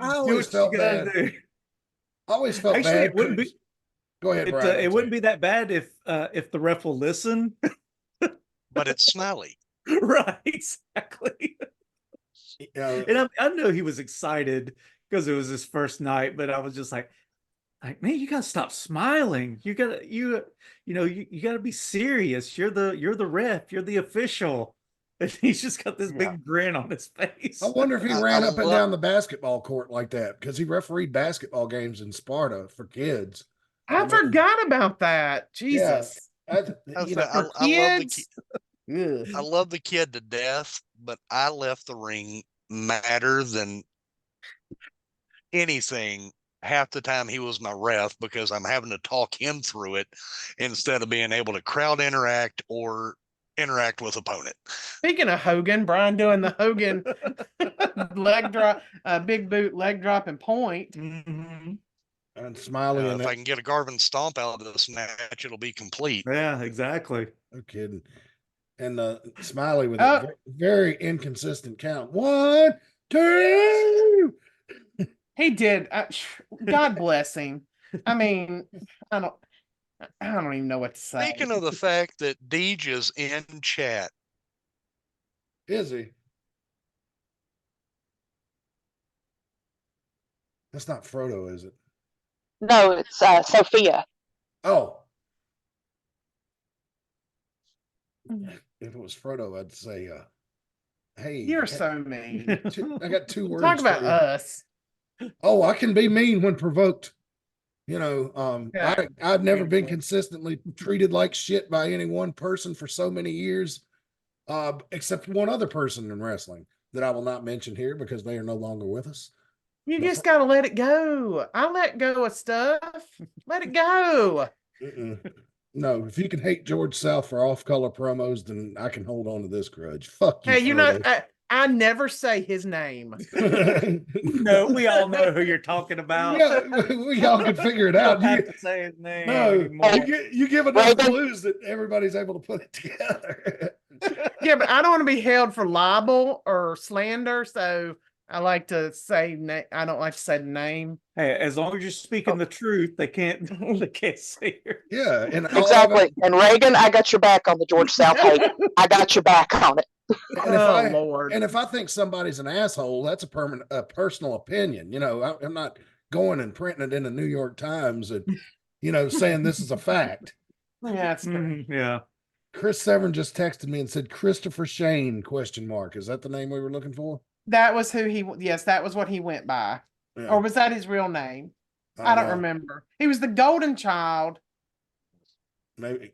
always felt bad. Do. I always felt Actually, bad. it wouldn't be. Go ahead, Brian. It wouldn't be that bad if the ref will listen. But it's Smiley. Right, exactly. And I know he was excited because it was his first night, but I was just like, man, you gotta stop smiling. You gotta you gotta be serious. You're the ref. You're the official. And he's just got this big grin on his face. I wonder if he ran up and down the basketball court like that because he refereed basketball games in Sparta for kids. I forgot about that. Jesus. Yeah, I love the kid to death, but I left the ring madder than anything. Half the time he was my ref because I'm having to talk him through it instead of being able to crowd interact or interact with opponent. Speaking of Hogan, Brian doing the Hogan leg drop, big boot leg drop and point. And Smiley. If I can get a Garvin stomp out of this match, it'll be complete. Yeah, exactly. No kidding. And Smiley with a very inconsistent count. 1, 2. He did. God bless him. I mean, I don't even know what to say. Speaking of the fact that Deej is in chat. Is he? That's not Frodo, is it? No, it's Sophia. Oh. If it was Frodo, I'd say, hey. You're so mean. I got 2 words. Talk about us. Oh, I can be mean when provoked. You know, I've never been consistently treated like shit by any one person for so many years, except one other person in wrestling that I will not mention here because they are no longer with us. You just got to let it go. I let go of stuff. Let it go. No, if you can hate George South for off-color promos, then I can hold on to this grudge. Fuck you. Hey, you know, I never say his name. No, we all know who you're talking about. Yeah, we all can figure it out. You don't have to say his name. No, you give enough clues that everybody's able to put it together. Yeah, but I don't want to be held for libel or slander, so I like to say I don't like to say the name. Hey, as long as you're speaking the truth, they can't say your. Yeah, and exactly. And Reagan, I got your back on the George South hate. I got your back on it. And Lord! And if I think somebody's an asshole, that's a personal opinion. You know, I'm not going and printing it in the New York Times and saying this is a fact. Yeah, that's yeah. Chris Severn just texted me and said Christopher Shane ? Is that the name we were looking for? That was who he. Yes, that was what he went by. Yeah. Or was that his real name? I don't remember. He was the golden child. Maybe.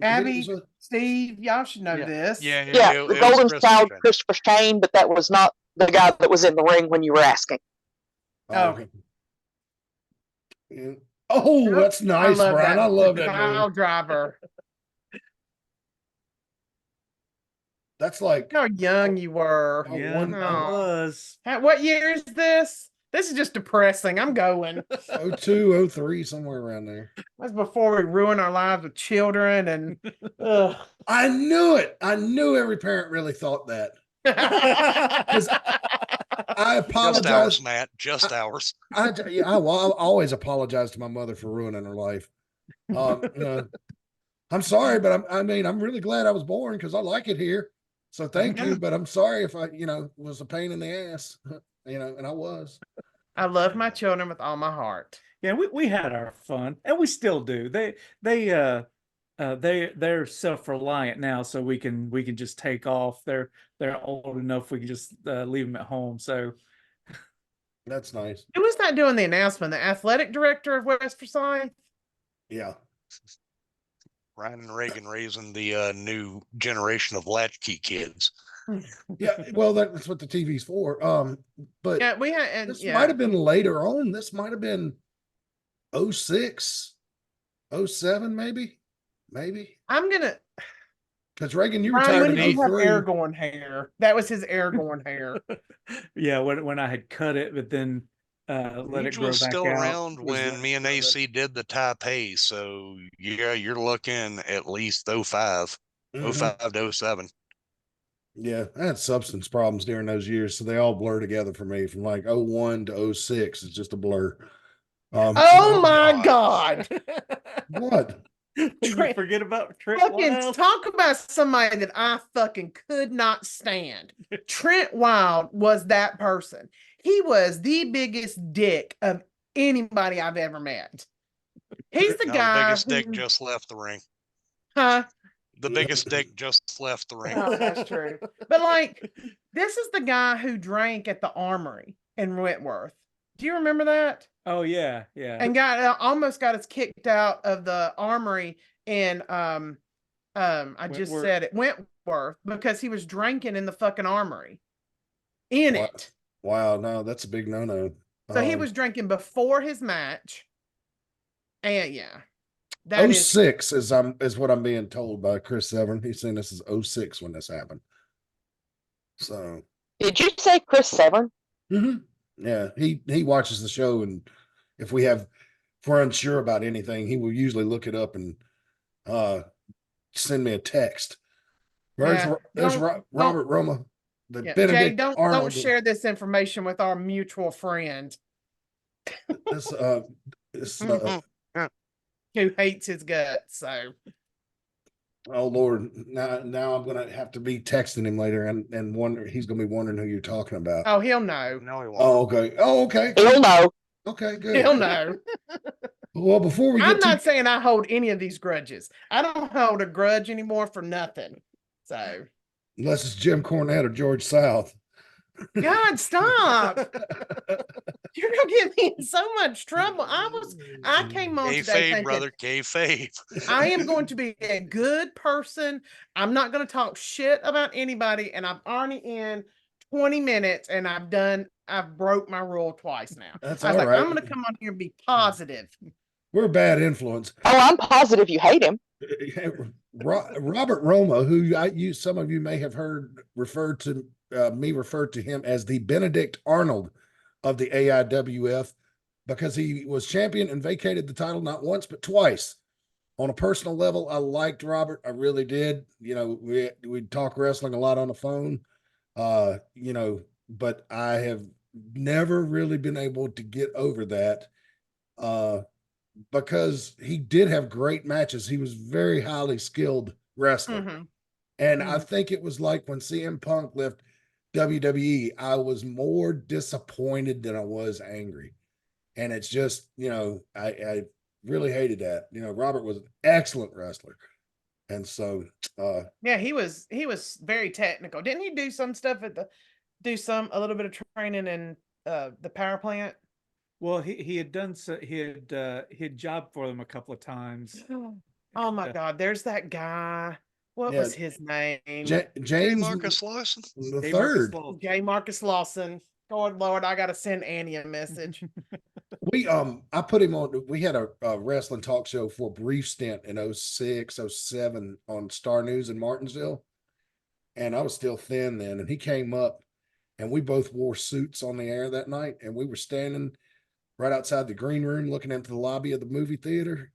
Abby, Steve, y'all should know this. Yeah, the golden child, Christopher Shane, but that was not the guy that was in the ring when you were asking. Oh, that's nice, Brian. I love that pile driver. That's like how young you were. Yeah, I was. What year is this? This is just depressing. I'm going. 02, 03, somewhere around there. That's before we ruin our lives with children and. I knew it. I knew every parent really thought that. I apologize. Just ours, Matt. Just ours. I always apologize to my mother for ruining her life. I'm sorry, but I'm really glad I was born because I like it here. So thank you, but I'm sorry if I, was a pain in the ass, and I was. I love my children with all my heart. Yeah, we had our fun, and we still do. they're self-reliant now, so we can just take off. They're old enough, we can just leave them at home. So That's nice. Who was that doing the announcement? The athletic director of West Forsyth? Yeah. Ryan and Reagan raising the new generation of latchkey kids. Yeah, well, that's what the TV's for. But Yeah, we had, and this yeah, might have been later on. This might have been 06, 07, maybe. I'm gonna. Because Reagan, you Ryan, retired when did in you have 03. Aragorn hair? That was his Aragorn hair. yeah, when I had cut it, but then let it Age grow was back still out. around was when when me and I cut it. AC did the type Haze. So yeah, you're looking at least 05, Mhm. 05 to 07. Yeah, I had substance problems during those years, so they all blur together for me. From like 01 to 06, it's just a blur. Oh my God! What? You forget about Trent Fucking Wild? talk about somebody that I fucking could not stand. Trent Wild was that person. He was the biggest dick of anybody I've ever met. He's the Now guy the biggest dick who, just left the ring. huh? The biggest dick just left the ring. Oh, that's true. But like, this is the guy who drank at the Armory in Whitworth. Do you remember that? Oh yeah, yeah. And almost got us kicked out of the Armory in I just Wentworth. said it, Wentworth, because he was drinking in the fucking Armory in Wow. it. Wow, no, that's a big no-no. So he was drinking before his match. And yeah. That is 06 is what I'm being told by Chris Severn. He's saying this is 06 when this happened. So Did you say Chris Severn? yeah, he watches the show, and if we're unsure about anything, he will usually look it up and send me a text. There's Robert Roma, the Benedict Jay, Arnold. don't share this information with our mutual friend. This who hates his guts. So oh Lord, now I'm gonna have to be texting him later and wonder, he's gonna be wondering who you're talking about. oh, he'll know. No, he won't. Oh, okay. Oh, okay. He'll know. Okay, good. He'll know. Well, before we get I'm not saying I hold any of these grudges. I don't hold a grudge anymore for nothing. So unless it's Jim Cornette or George South. God, stop. You're gonna get me in so much trouble. I came on today thinking, brother, kayfabe. I am going to be a good person. I'm not going to talk shit about anybody, and I'm already in 20 minutes, and I've broke my rule twice now. That's I was all like, right. I'm going to come on here and be positive. We're a bad influence. Oh, I'm positive you hate him. Robert Roma, who some of you may have heard referred to him as the Benedict Arnold of the AIWF, because he was champion and vacated the title not once but twice. On a personal level, I liked Robert. I really did. You know, we'd talk wrestling a lot on the phone. You know, but I have never really been able to get over that. Because he did have great matches. He was very highly skilled wrestler. And I think it was like when CM Punk left WWE, I was more disappointed than I was angry. And it's just, you know, I really hated that. You know, Robert was an excellent wrestler. And so yeah, he was very technical. Didn't he do some stuff a little bit of training in the power plant? Well, he had done so, he had jobbed for them a couple of times. Oh my God, there's that guy. What was his name? James Marcus Lawson, the third. J. Marcus Lawson. God Lord, I gotta send Annie a message. I put him on. We had a wrestling talk show for a brief stint in 06, 07 on Star News in Martinsville, and I was still thin then. And he came up, and we both wore suits on the air that night, and we were standing right outside the green room looking into the lobby of the movie theater.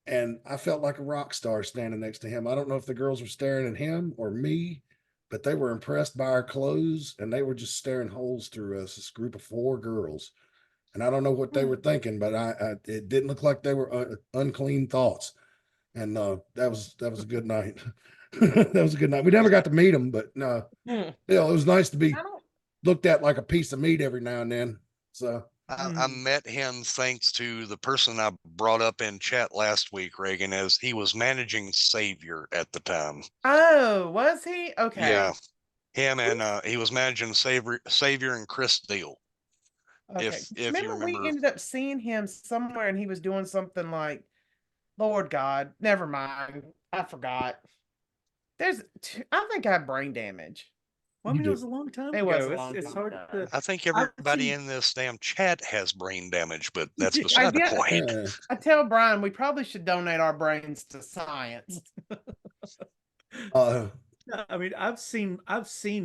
And I felt like a rock star standing next to him. I don't know if the girls were staring at him or me, but they were impressed by our clothes, and they were just staring holes through us, this group of 4 girls. And I don't know what they were thinking, but it didn't look like they were unclean thoughts. And that was a good night. That was a good night. We never got to meet them, but no, it was nice to be looked at like a piece of meat every now and then. So I met him thanks to the person I brought up in chat last week, Reagan, as he was managing Savior at the time. Oh, was he? Okay. Yeah, him and he was managing Savior and Chris Deal. Okay. If you Remember, we remember, ended up seeing him somewhere, and he was doing something like, Lord God, never mind. I forgot. I think I have brain damage. Well, I You mean, do. it was a long time It ago. was a long It's time hard ago. to. I think I've everybody seen- in this damn chat has brain damage, but that's Yeah, beside the yeah. point. I tell Brian we probably should donate our brains to science. I mean, I've seen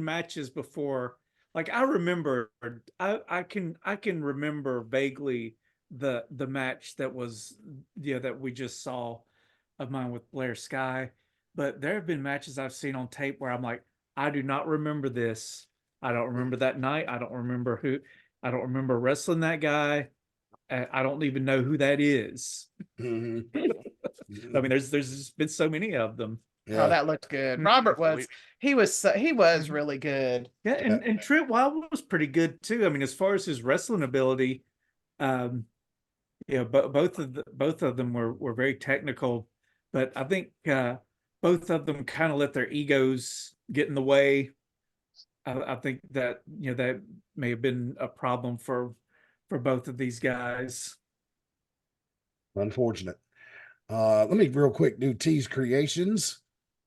matches before. Like I remember, I can remember vaguely the match that was that we just saw of mine with Blair Sky. But there have been matches I've seen on tape where I'm like, I do not remember this. I don't remember that night. I don't remember who. I don't remember wrestling that guy. I don't even know who that is. Mhm. I mean, there's been so many of them. Oh, that looked good. Robert was he was really good. Yeah, and Trent Wild was pretty good too. I mean, as far as his wrestling ability, but both of them were very technical. But I think both of them kind of let their egos get in the way. I think that that may have been a problem for both of these guys. Unfortunate. Let me real quick do Tees Creations.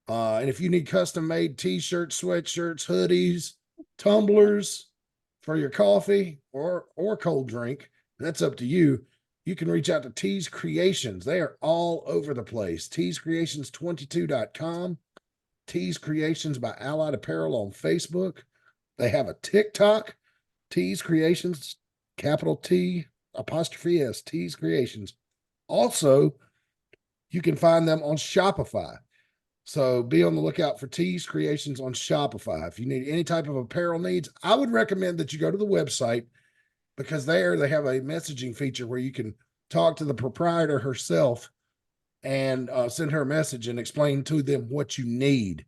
And if you need custom made t-shirts, sweatshirts, hoodies, tumblers for your coffee or cold drink, that's up to you. You can reach out to Tees Creations. They are all over the place. teescreations22.com, Tees Creations by Allied Apparel on Facebook. They have a TikTok, Tees Creations, capital T apostrophe S, Tees Creations. Also, you can find them on Shopify. So be on the lookout for Tees Creations on Shopify. If you need any type of apparel needs, I would recommend that you go to the website, because there they have a messaging feature where you can talk to the proprietor herself and send her a message and explain to them what you need.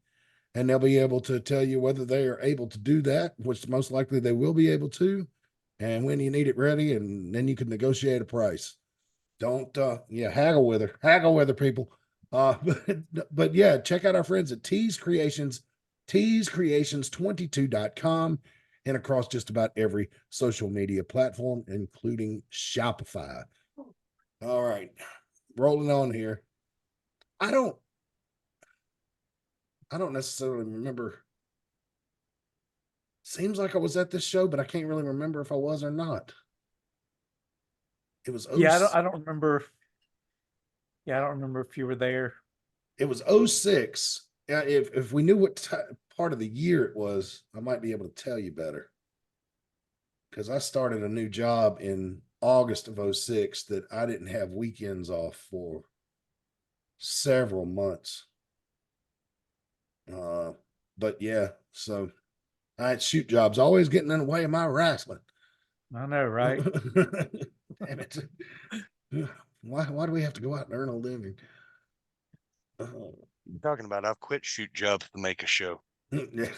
And they'll be able to tell you whether they are able to do that, which most likely they will be able to, and when you need it ready, and then you can negotiate a price. Don't haggle with her, people. But yeah, check out our friends at Tees Creations, teescreations22.com, and across just about every social media platform, including Shopify. All right, rolling on here. I don't necessarily remember. Seems like I was at this show, but I can't really remember if I was or not. It was I don't remember. Yeah, I don't remember if you were there. It was 06. If we knew what part of the year it was, I might be able to tell you better. Because I started a new job in August of 06 that I didn't have weekends off for several months. But yeah, so I had shoot jobs always getting in the way of my wrestling. I know, right? Damn it. Why do we have to go out and earn a living? Talking about I've quit shoot jobs to make a show. Yeah.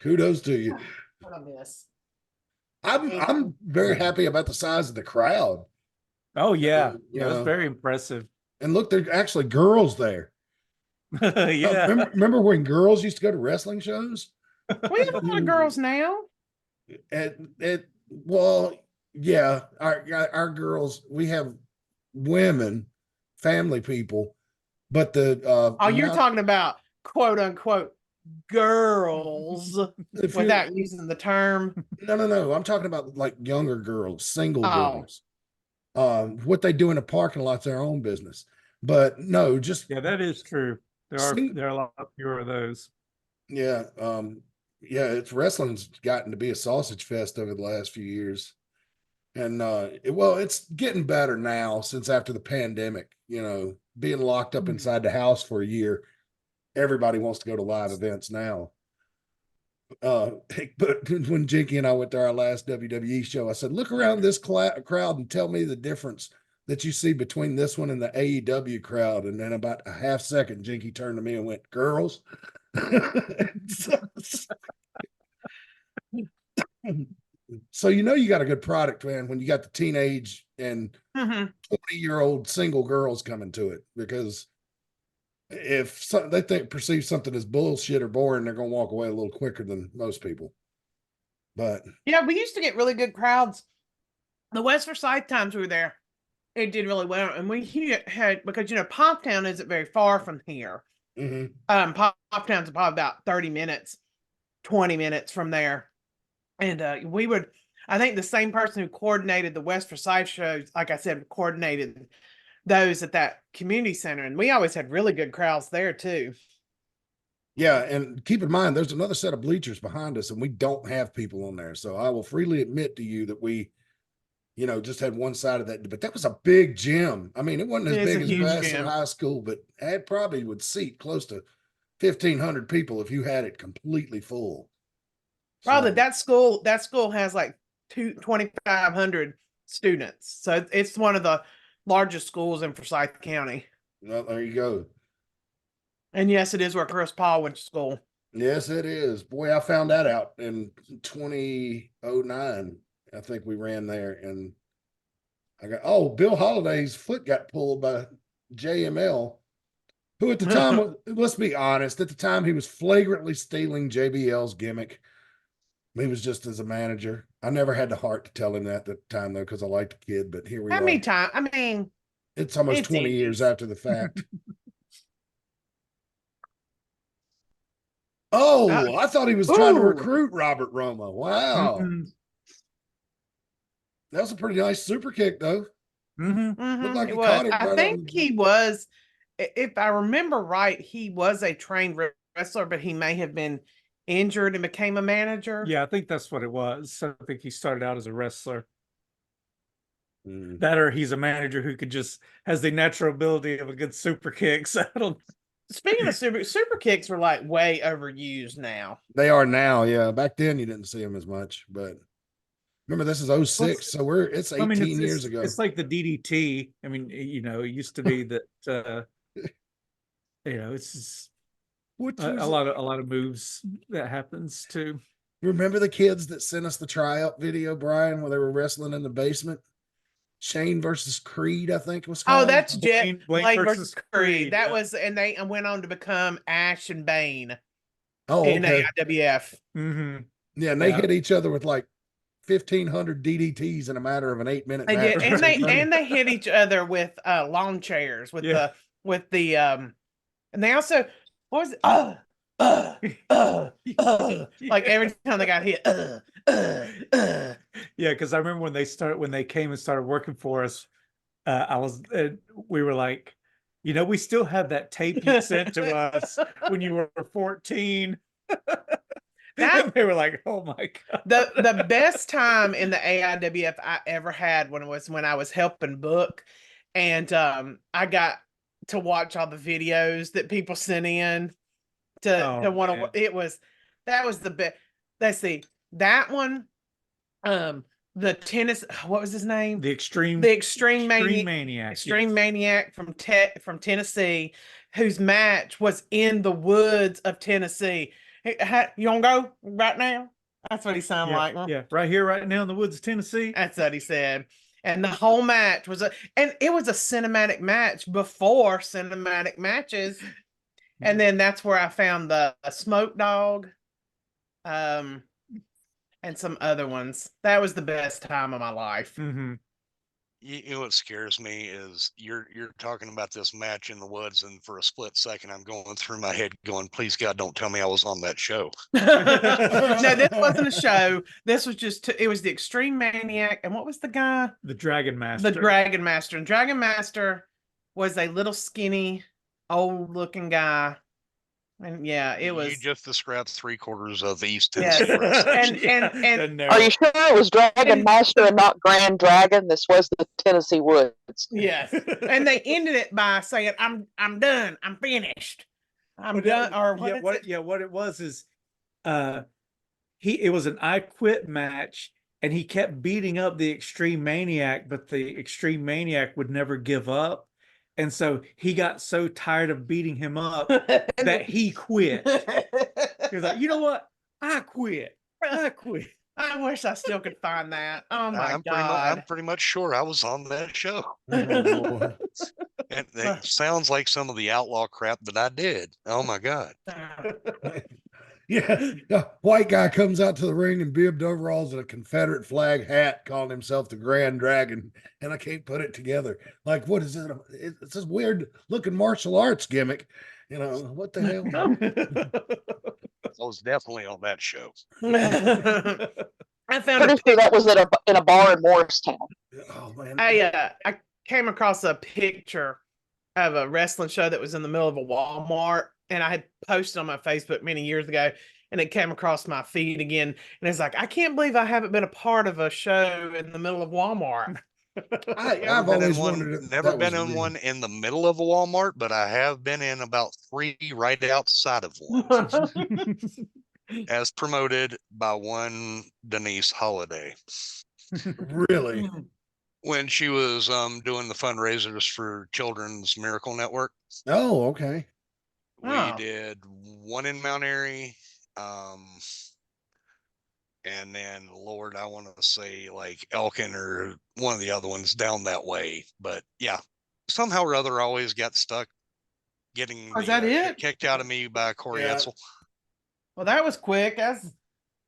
Kudos to you. What a miss. I'm very happy about the size of the crowd. Oh yeah, You it was know, very impressive. and look, there are actually girls there. Yeah, Remember when girls used to go to wrestling shows? We have a lot of girls now. Well, yeah, our girls, we have women, family people, but You're talking about quote unquote girls without using the term. No, I'm talking about like younger girls, single Oh. girls. What they do in the parking lot's their own business. But no, just yeah, that is true. There are a lot fewer of those. yeah, it's wrestling's gotten to be a sausage fest over the last few years. And it's getting better now since after the pandemic, being locked up inside the house for a year, everybody wants to go to live events now. But when Jinky and I went to our last WWE show, I said, look around this crowd and tell me the difference that you see between this one and the AEW crowd. And then about a half second, Jinky turned to me and went, girls. So you got a good product, man, when you got the teenage and 20-year-old single girls coming to it, because if they perceive something as bullshit or boring, they're gonna walk away a little quicker than most people. But yeah, we used to get really good crowds. The West Forsyth times we were there, it did really well, and we had, because Poptown isn't very far from here. Poptown's probably about 30 minutes, 20 minutes from there, and we would. I think the same person who coordinated the West Forsyth shows, like I said, coordinated those at that community center, and we always had really good crowds there too. Yeah, and keep in mind, there's another set of bleachers behind us, and we don't have people on there. So I will freely admit to you that we, just had one side of that. But that was a big gym. I mean, it wasn't as big as Bassett High School, but it probably would seat close to 1,500 people if you had it completely full. Probably that school has like 2,500 students. So it's one of the largest schools in Forsyth County. Well, there you go. And yes, it is where Chris Paul went to school. Yes, it is. Boy, I found that out in 2009. I think we ran there, and Bill Holiday's foot got pulled by JML, who at the time, let's be honest, at the time he was flagrantly stealing JBL's gimmick. He was just as a manager. I never had the heart to tell him that at the time, though, because I liked the kid, but here we are. How many times? I mean, it's almost 20 years after the fact. I thought he was trying to recruit Robert Roma. Wow. That was a pretty nice super kick, though. Looked like he caught it. I think he was, if I remember right, he was a trained wrestler, but he may have been injured and became a manager. Yeah, I think that's what it was. I think he started out as a wrestler. That, or he's a manager who has the natural ability of a good super kick. So I don't. Speaking of super kicks were like way overused now. They are now, yeah. Back then you didn't see them as much, but remember this is 06, so it's 18 years ago. It's like the DDT. I mean, it used to be that it's just a lot of moves that happens too. Remember the kids that sent us the tryout video, Brian, where they were wrestling in the basement? Shane versus Creed, I think it was called. Oh, that's Blade versus Creed. That yeah. was, and they went on to become Ash and Bane. In AIWF. Yeah, and they hit each other with like 1,500 DDTs in a matter of an 8-minute They match. did, and they hit each other with lawn chairs with the and they also, what was it? Like every time they got hit. Yeah, because I remember when they came and started working for us, we were like, we still have that tape you sent to us when you were 14. They were like, oh my God. The best time in the AIWF I ever had when I was helping book, and I got to watch all the videos that people sent in to want to. That was the best. Let's see, that one, the tennis. What was his name? The Extreme Maniac from Tennessee, whose match was in the woods of Tennessee. Hey, you want to go right now? That's what he sounded like. Huh? Yeah, right here, right now in the woods of Tennessee. That's what he said. And the whole match was it was a cinematic match before cinematic matches. And then that's where I found the Smoke Dog, and some other ones. That was the best time of my life. You know what scares me is you're talking about this match in the woods, and for a split second, I'm going through my head going, please God, don't tell me I was on that show. No, this wasn't a show. This was it was the Extreme Maniac. And what was the guy? The Dragon Master. The Dragon Master. And Dragon Master was a little skinny, old looking guy. And yeah, it was. You just described 3/4 of East Yes. Tennessee. and are you sure it was Dragon Master and not Grand Dragon? This was the Tennessee Woods. Yes. And they ended it by saying, I'm done. I'm finished. I'm done. Or what it was is it was an I Quit match, and he kept beating up the Extreme Maniac, but the Extreme Maniac would never give up. And so he got so tired of beating him up that he quit. He was like, you know what? I quit. I wish I still could find that. Oh my I'm God. pretty much sure I was on that show. Oh, boy. And it sounds like some of the outlaw crap that I did. Oh my God. Yeah, white guy comes out to the ring in bibbed overalls and a Confederate flag hat, calling himself the Grand Dragon, and I can't put it together. Like, what is it? It's this weird looking martial arts gimmick. You know what the hell? I was definitely on that show. I found Pretty sure that was in a bar in Morristown. Oh man, I came across a picture of a wrestling show that was in the middle of a Walmart, and I had posted on my Facebook many years ago, and it came across my feed again, and it's like, I can't believe I haven't been a part of a show in the middle of Walmart. I've always wondered if never that been was in real. one in the middle of a Walmart, but I have been in about 3 right outside of one, as promoted by one Denise Holiday Really? when she was doing the fundraisers for Children's Miracle Network. Oh, okay. We Oh. did one in Mount Airy, and then Lord, I want to say like Elkin or one of the other ones down that way. But yeah, somehow or other, I always got stuck getting Oh, is that it? kicked out of me by Corey Yeah. Etzel. Well, that was quick. That's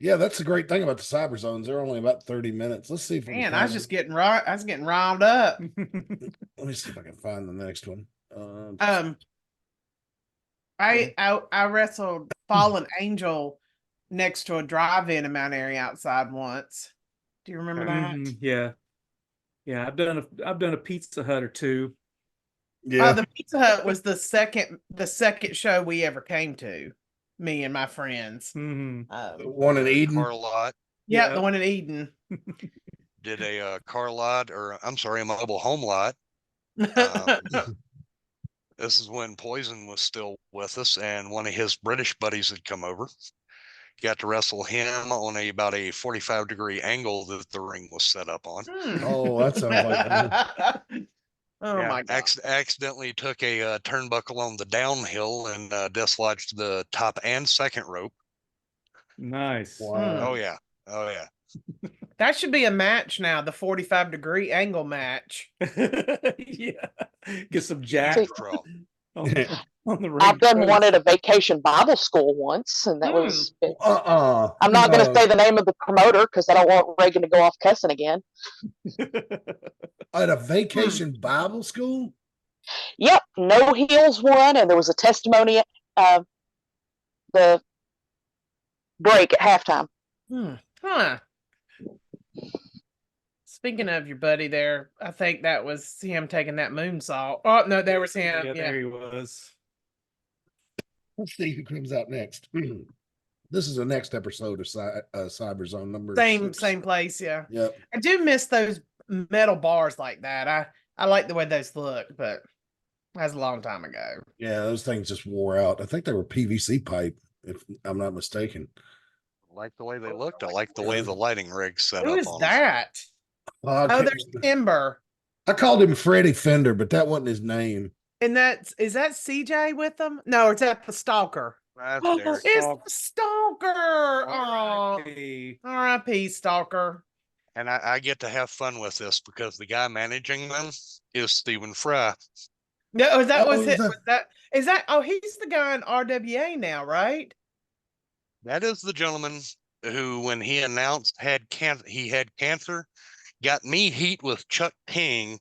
Yeah, that's the great thing about the cyber zones. They're only about 30 minutes. Let's see if we can man. find I was just getting right. I was getting riled up. Let me see if I can find the next one. I wrestled Fallen Angel next to a drive-in in Mount Airy outside once. Do you remember that? Yeah. Yeah, I've done a Pizza Hut or two. Yeah. The Pizza Hut was the second show we ever came to, me and my friends. One in Eden. Car lot. Yeah, the one in Eden. Did a car lot, or I'm sorry, a mobile home lot. This is when Poison was still with us, and one of his British buddies had come over. Got to wrestle him on about a 45-degree angle that the ring was set up on. Oh, that sounds like fun. Oh my God. Accidentally took a turnbuckle on the downhill and dislodged the top and second rope. Nice. Wow. Oh yeah. Oh yeah. That should be a match now, the 45-degree angle match. Yeah. Get some jack See, on the ring. I've done one at a vacation Bible school once, and that was. I'm not going to say the name of the promoter because I don't want Reagan to go off cussing again. At a vacation Bible school? Yep, no heels one, and there was a testimony of the break at halftime. Huh. Speaking of your buddy there, I think that was him taking that moonsault. Oh no, there was him. Yeah, there he was. Let's see who comes out next. This is the next episode of Cyber Zone number Same 6. place, yeah. Yep. I do miss those metal bars like that. I like the way those look, but that's a long time ago. Yeah, those things just wore out. I think they were PVC pipe, if I'm not mistaken. I like the way they looked. I like the way the lighting rig set Who up is on that? Oh, there's Timber. I called him Freddie Fender, but that wasn't his name. And is that CJ with them? No, or is that the Stalker? That's Oh, Derek. it's the Stalker. Oh, R.I.P. Stalker. And I get to have fun with this because the guy managing them is Stephen Fry. No, that was it. Is that? Oh, he's the guy in RWA now, right? That is the gentleman who, when he announced he had cancer, got me heat with Chuck King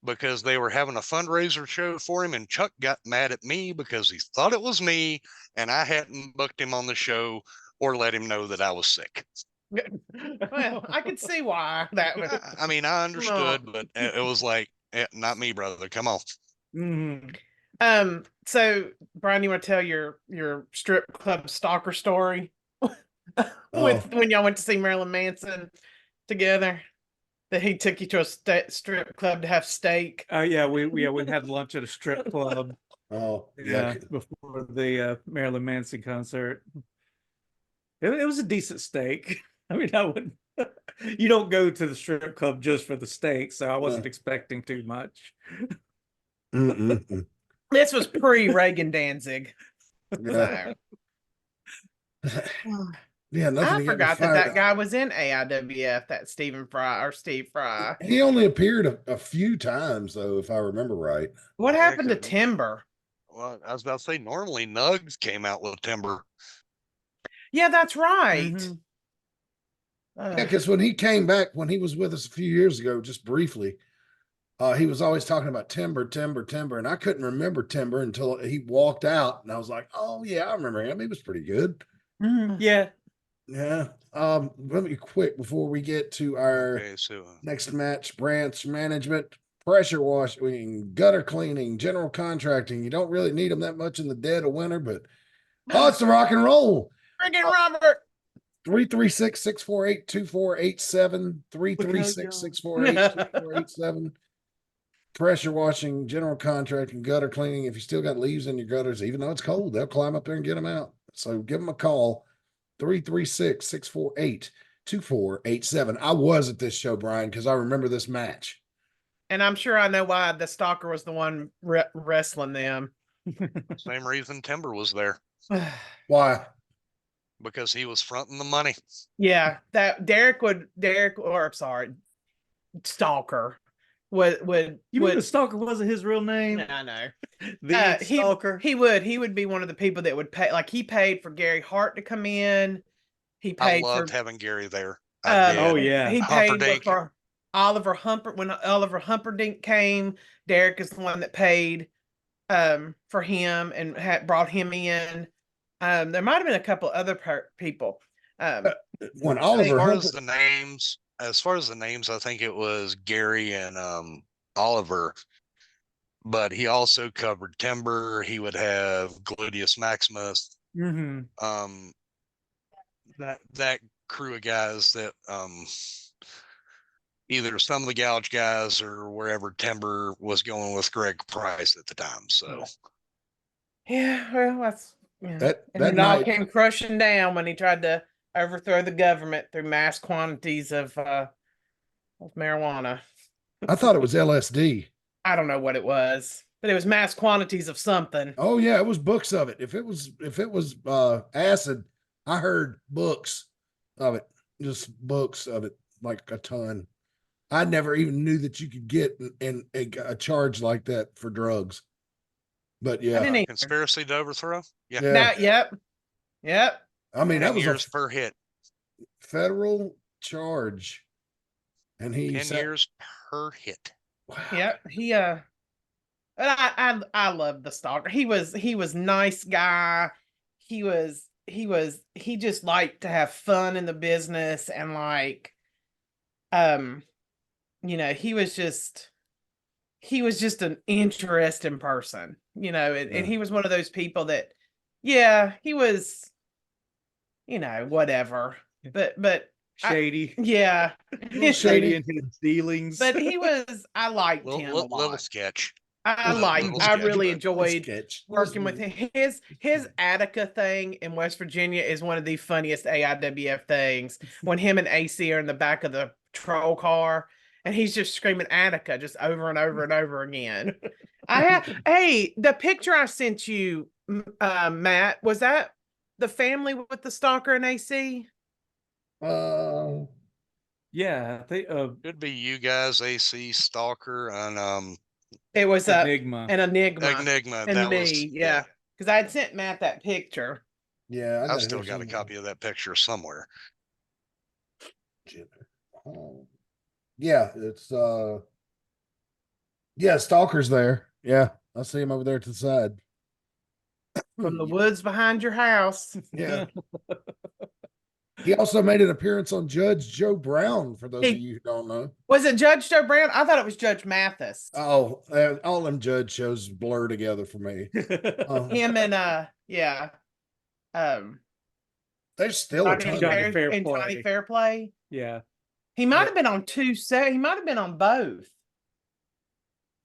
because they were having a fundraiser show for him, and Chuck got mad at me because he thought it was me and I hadn't booked him on the show or let him know that I was sick. Well, I could see why that was. I mean, I understood, but it was like, not me, brother. Come on. So Brian, you want to tell your strip club stalker story when y'all went to see Marilyn Manson together? That he took you to a strip club to have steak. Yeah, we had lunch at a strip club. Oh, yeah, before the Marilyn Manson concert. It was a decent steak. I mean, I wouldn't. You don't go to the strip club just for the steak, so I wasn't expecting too much. This was pre Reagan Danzig. Yeah. Yeah, nothing I to get me forgot that fired that up. guy was in AIWF, that Stephen Fry or Steve Fry. He only appeared a few times, though, if I remember right. What Yeah, happened to 'cause- Timber? Well, I was about to say, normally Nugs came out with Timber. Yeah, that's right. Mhm. Yeah, because when he came back, when he was with us a few years ago, just briefly, he was always talking about Timber, Timber, Timber, and I couldn't remember Timber until he walked out, and I was like, "Oh yeah, I remember him. He was pretty good." Yeah. Yeah. Let me quick before we get to our Okay, so next match: branch management, pressure washing, gutter cleaning, general contracting. You don't really need them that much in the dead of winter, but it's the rock and roll. Friggin' Robert. 336-648-2487. 336-648-2487. Pressure washing, general contracting, gutter cleaning. If you still got leaves in your gutters, even though it's cold, they'll climb up there and get them out. So give them a call. 336-648-2487. I was at this show, Brian, because I remember this match. And I'm sure I know why the stalker was the one wrestling them. same reason Timber was there, Why? because he was fronting the money. Yeah, that Stalker would You mean the stalker wasn't his real name? I know. The stalker. He would be one of the people that would pay, like he paid for Gary Hart to come in. He I paid loved for having Gary there. I did. Oh, yeah. He paid Humperdinck. for Oliver when Oliver Humperdinck came. Derek is the one that paid for him and brought him in. There might have been a couple other people. When As Oliver far Humperdinck, as far as the names, I think it was Gary and Oliver, but he also covered Timber. He would have Gluteus Maximus. Mm-hmm. That crew of guys that either some of the Gouge guys or wherever Timber was going with Greg Price at the time. So Yeah, well, that's that and it all night, came crushing down when he tried to overthrow the government through mass quantities of marijuana. I thought it was LSD. I don't know what it was, but it was mass quantities of something. Oh yeah, it was books of it. If it was acid, I heard books of it, just books of it, like a ton. I never even knew that you could get in a charge like that for drugs. But I yeah, didn't either. conspiracy to overthrow. Yeah. yeah. Yep. I mean, that 10 was years a per hit. federal charge, and he 10 said, years per hit. wow. Yep. He I love the stalker. He was nice guy. He just liked to have fun in the business and like he was just an interesting person, and he was one of those people that he was whatever. But Shady. yeah. Shady in his dealings. But I liked him a lot. Little sketch. I really enjoyed sketch. working with him. His Attica thing in West Virginia is one of the funniest AIWF things. When him and AC are in the back of the patrol car and he's just screaming Attica just over and over and over again. Hey, the picture I sent you, Matt, was that the family with the stalker and AC? Yeah, they Could be you guys, AC, Stalker, and It was Enigma. an Enigma. Enigma. And That me, was yeah. Because I had sent Matt that picture. Yeah, I've still got a copy of that picture somewhere. Yeah, it's Stalker's there. Yeah, I see him over there to the side. From the woods behind your house. Yeah. He also made an appearance on Judge Joe Brown, for those of you who don't know. Was it Judge Joe Brown? I thought it was Judge Mathis. Oh, all them judge shows blur together for me. Him and there's still a ton Johnny of Fairplay. Johnny Fairplay. Yeah. He might have been on two set. He might have been on both.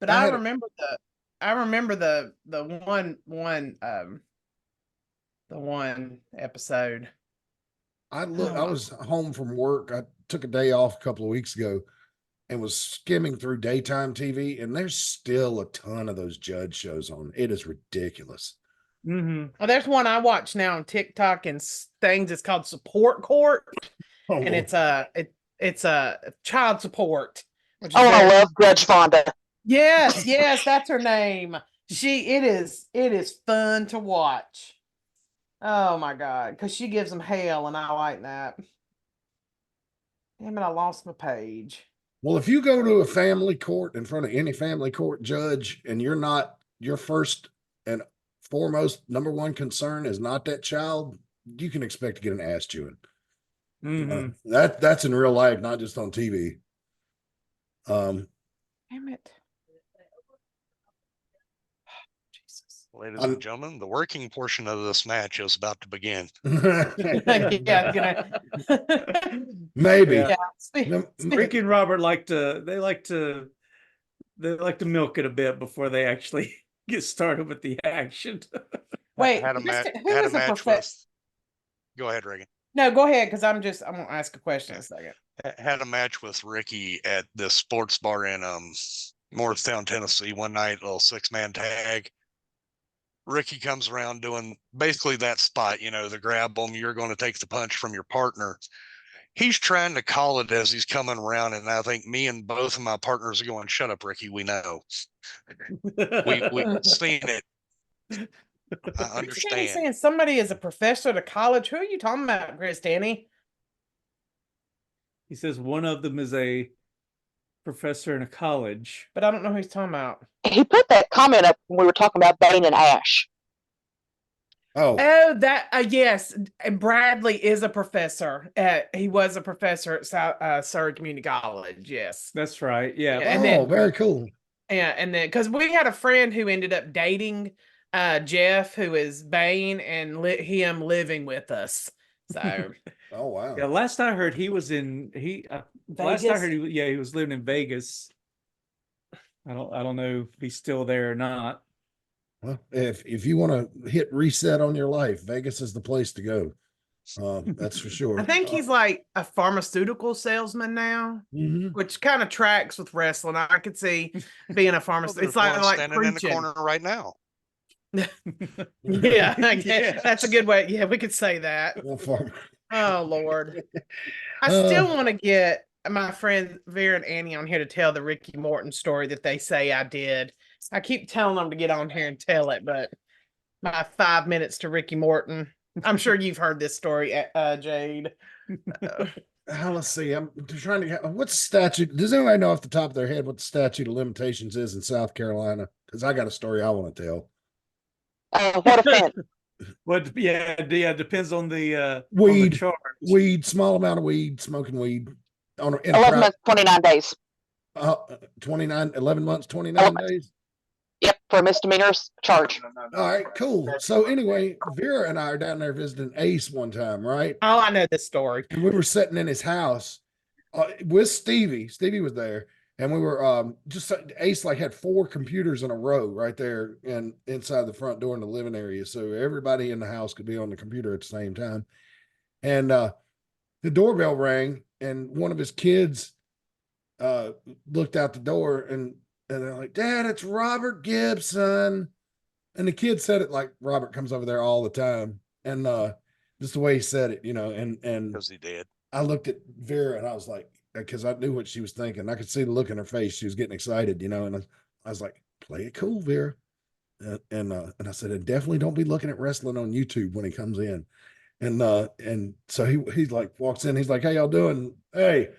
But I remember the one episode. I was home from work. I took a day off a couple of weeks ago and was skimming through daytime TV, and there's still a ton of those judge shows on. It is ridiculous. Oh, there's one I watch now on TikTok and things. It's called Support Court, Oh, and Lord. it's a child support. Which is Oh, I very, love Grudge Fonda. yes, that's her name. It is fun to watch. Oh my God, because she gives them hell, and I like that. Damn it, I lost my page. Well, if you go to a family court in front of any family court judge and you're not, your first and foremost number one concern is not that child, you can expect to get an ass chewing. That's in real life, not just on TV. Damn it. Jesus. Ladies and gentlemen, the working portion of this match is about to begin. Yeah, maybe. yeah. Ricky and Robert like to milk it a bit before they actually get started with the action. Wait, had a who match is a with. Go ahead, Reagan. No, go ahead, because I'm gonna ask a question in a second. Had a match with Ricky at this sports bar in Morristown, Tennessee one night, a little 6-man tag. Ricky comes around doing basically that spot, the grab them, you're going to take the punch from your partner. He's trying to call it as he's coming around, and I think me and both of my partners are going, "Shut up, Ricky, we know. We've seen it. I understand." Saying somebody is a professor at a college. Who are you talking about, Chris Danny? He says one of them is a professor in a college, but I don't know who he's talking about. He put that comment up when we were talking about Bane and Ash. Oh, that yes, Bradley is a professor. He was a professor at Surry Community College. Yes, that's right. Yeah. And then, very cool. Yeah, and then because we had a friend who ended up dating Jeff, who is Bane, and him living with us. So, oh wow. Yeah, last I heard he was in last I heard he was living in Vegas. I don't know if he's still there or not. Well, if you want to hit reset on your life, Vegas is the place to go. That's for sure. I think he's like a pharmaceutical salesman now, which kind of tracks with wrestling. I could see being a pharmaceutical. It's like standing in the corner right now. Yeah, that's a good way. Yeah, we could say that. Oh Lord, I still want to get my friend Vera and Annie on here to tell the Ricky Morton story that they say I did. I keep telling them to get on here and tell it, but my 5 minutes to Ricky Morton. I'm sure you've heard this story, Jade. Let's see. I'm trying to get what's the statute. Does anybody know off the top of their head what the statute of limitations is in South Carolina? Because I got a story I want to tell. What offense? What? Yeah. Depends on the weed. On the charge. Weed, small amount of weed, smoking weed. 11 months, 29 days. 11 months, 29 days. Yep, for a misdemeanor charge. All right, cool. So anyway, Vera and I are down there visiting Ace one time, right? Oh, I know this story. And we were sitting in his house with Stevie. Stevie was there, and we were just Ace like had 4 computers in a row right there and inside the front door in the living area, so everybody in the house could be on the computer at the same time. And the doorbell rang, and one of his kids looked out the door and they're like, "Dad, it's Robert Gibson." And the kid said it like Robert comes over there all the time. And just the way he said it, and because he did. I looked at Vera and I was like, because I knew what she was thinking. I could see the look in her face. She was getting excited, and I was like, "Play it cool, Vera." And I said, "And definitely don't be looking at wrestling on YouTube when he comes in." And so he like walks in, he's like, "How y'all doing?" Hey.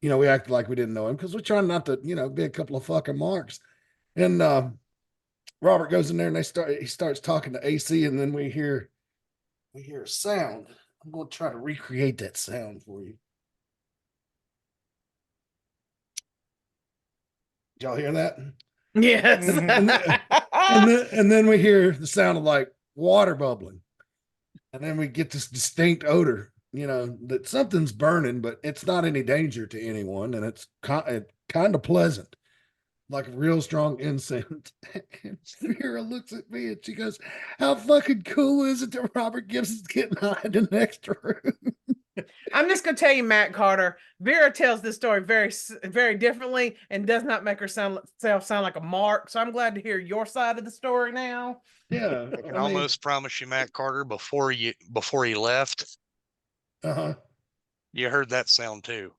We acted like we didn't know him because we're trying not to, be a couple of fucking marks. And Robert goes in there and he starts talking to AC, and then we hear a sound. I'm going to try to recreate that sound for you. Did y'all hear that? Yes. and then we hear the sound of like water bubbling. And then we get this distinct odor. That something's burning, but it's not any danger to anyone, and it's kind of pleasant. like a real strong incense. And Vera looks at me and she goes, "How fucking cool is it that Robert Gibson's getting high in the next room?" I'm just gonna tell you, Matt Carter. Vera tells this story very differently and does not make herself sound like a mark. So I'm glad to hear your side of the story now. Yeah, I can almost promise you, Matt Carter, before he left, uh-huh. you heard that sound too.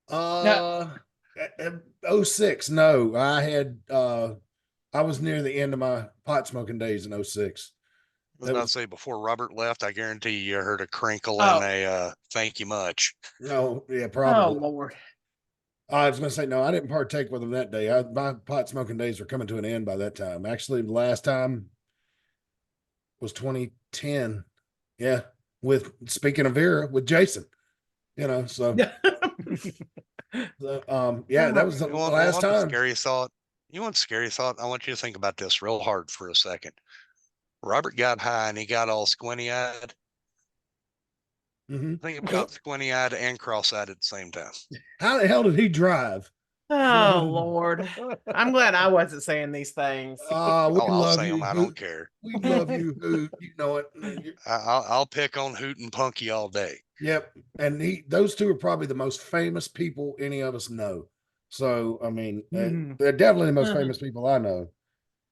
06. No, I was near the end of my pot smoking days in 06. I was about to say, before Robert left, I guarantee you heard a crinkle Oh. and a thank you much. No, yeah, Oh probably. Lord. I was going to say, no, I didn't partake with him that day. My pot smoking days were coming to an end by that time. Actually, the last time was 2010. Yeah. Speaking of Vera, with Jason, so yeah, that was the last time. Scary thought. You want scary thought? I want you to think about this real hard for a second. Robert got high and he got all squinty-eyed. Think about squinty-eyed and cross-eyed at the same time. How the hell did he drive? Oh Lord. I'm glad I wasn't saying these things. I'll love say them. I don't care. We love you, Hoot. You know it. I'll pick on Hoot and Punky all day. Yep. And those two are probably the most famous people any of us know. So, I mean, they're definitely the most famous people I know.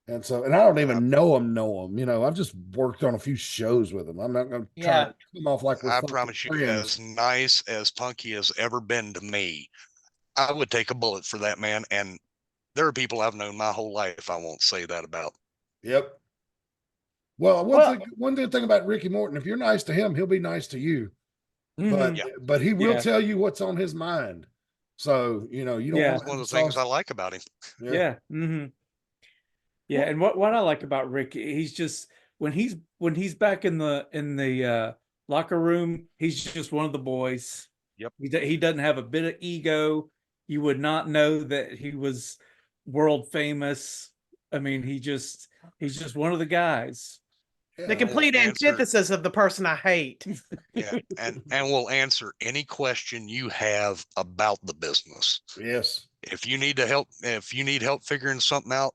And I don't even know them. I've just worked on a few shows with them. I'm not going to try to come off like we're I promise you, friends. as nice as Punky has ever been to me, I would take a bullet for that man. And there are people I've known my whole life I won't say that about. Yep. Well, one good thing about Ricky Morton, if you're nice to him, he'll be nice to you. But he will tell you what's on his mind. So, you don't want That's one of the things I like about him. Yeah. Yeah, and what I like about Ricky, he's just when he's back in the locker room, he's just one of the boys. Yep. He doesn't have a bit of ego. You would not know that he was world famous. I mean, he's just one of the guys. The complete antithesis of the person I hate. Yeah, and we'll answer any question you have about the business. Yes. If you need help figuring something out,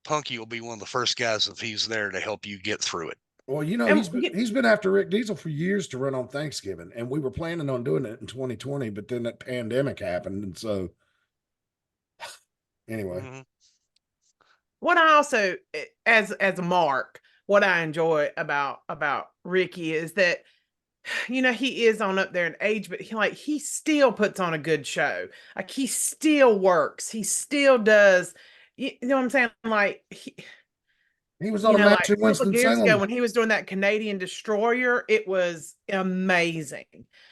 Punky will be one of the first guys if he's there to help you get through it. Well, he's been after Rick Diesel for years to run on Thanksgiving, and we were planning on doing it in 2020, but then that pandemic happened, and so anyway. What I also, as a mark, what I enjoy about Ricky is that, he is on up there in age, but he still puts on a good show. Like, he still works. He still does. You know what I'm saying? Like, he was on a match in Winston-Salem when he was doing that Canadian Destroyer. It was amazing.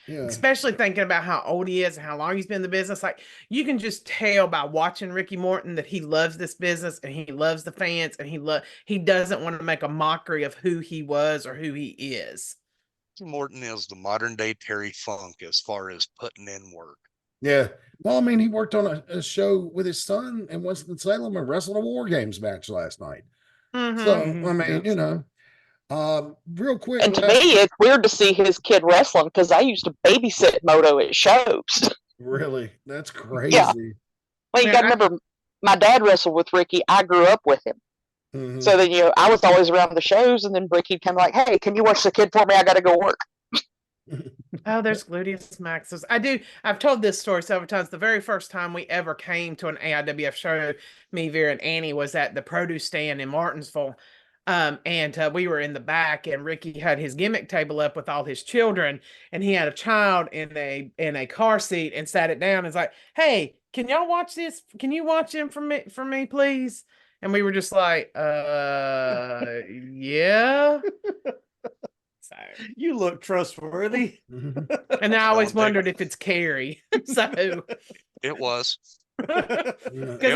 Yeah. Especially thinking about how old he is and how long he's been in the business. Like, you can just tell by watching Ricky Morton that he loves this business and he loves the fans and he doesn't want to make a mockery of who he was or who he is. Morton is the modern day Terry Funk as far as putting in work. Yeah. Well, I mean, he worked on a show with his son in Winston-Salem and wrestled a War Games match last night. So, I mean, real quick. And to me, it's weird to see his kid wrestling because I used to babysit Moto at shows. Really? That's crazy. Yeah. Well, you got to remember, my dad wrestled with Ricky. I grew up with him. So then, I was always around the shows, and then Ricky'd come like, "Hey, can you watch the kid for me? I got to go work." Oh, there's gluteus maxes. I've told this story several times. The very first time we ever came to an AIWF show, me, Vera, and Annie, was at the produce stand in Martinsville. And we were in the back, and Ricky had his gimmick table up with all his children, and he had a child in a car seat and sat it down and was like, "Hey, can y'all watch this? Can you watch him for me, please?" And we were just like, yeah. So, you look trustworthy. And I always wondered if it's Carrie. So it was. Because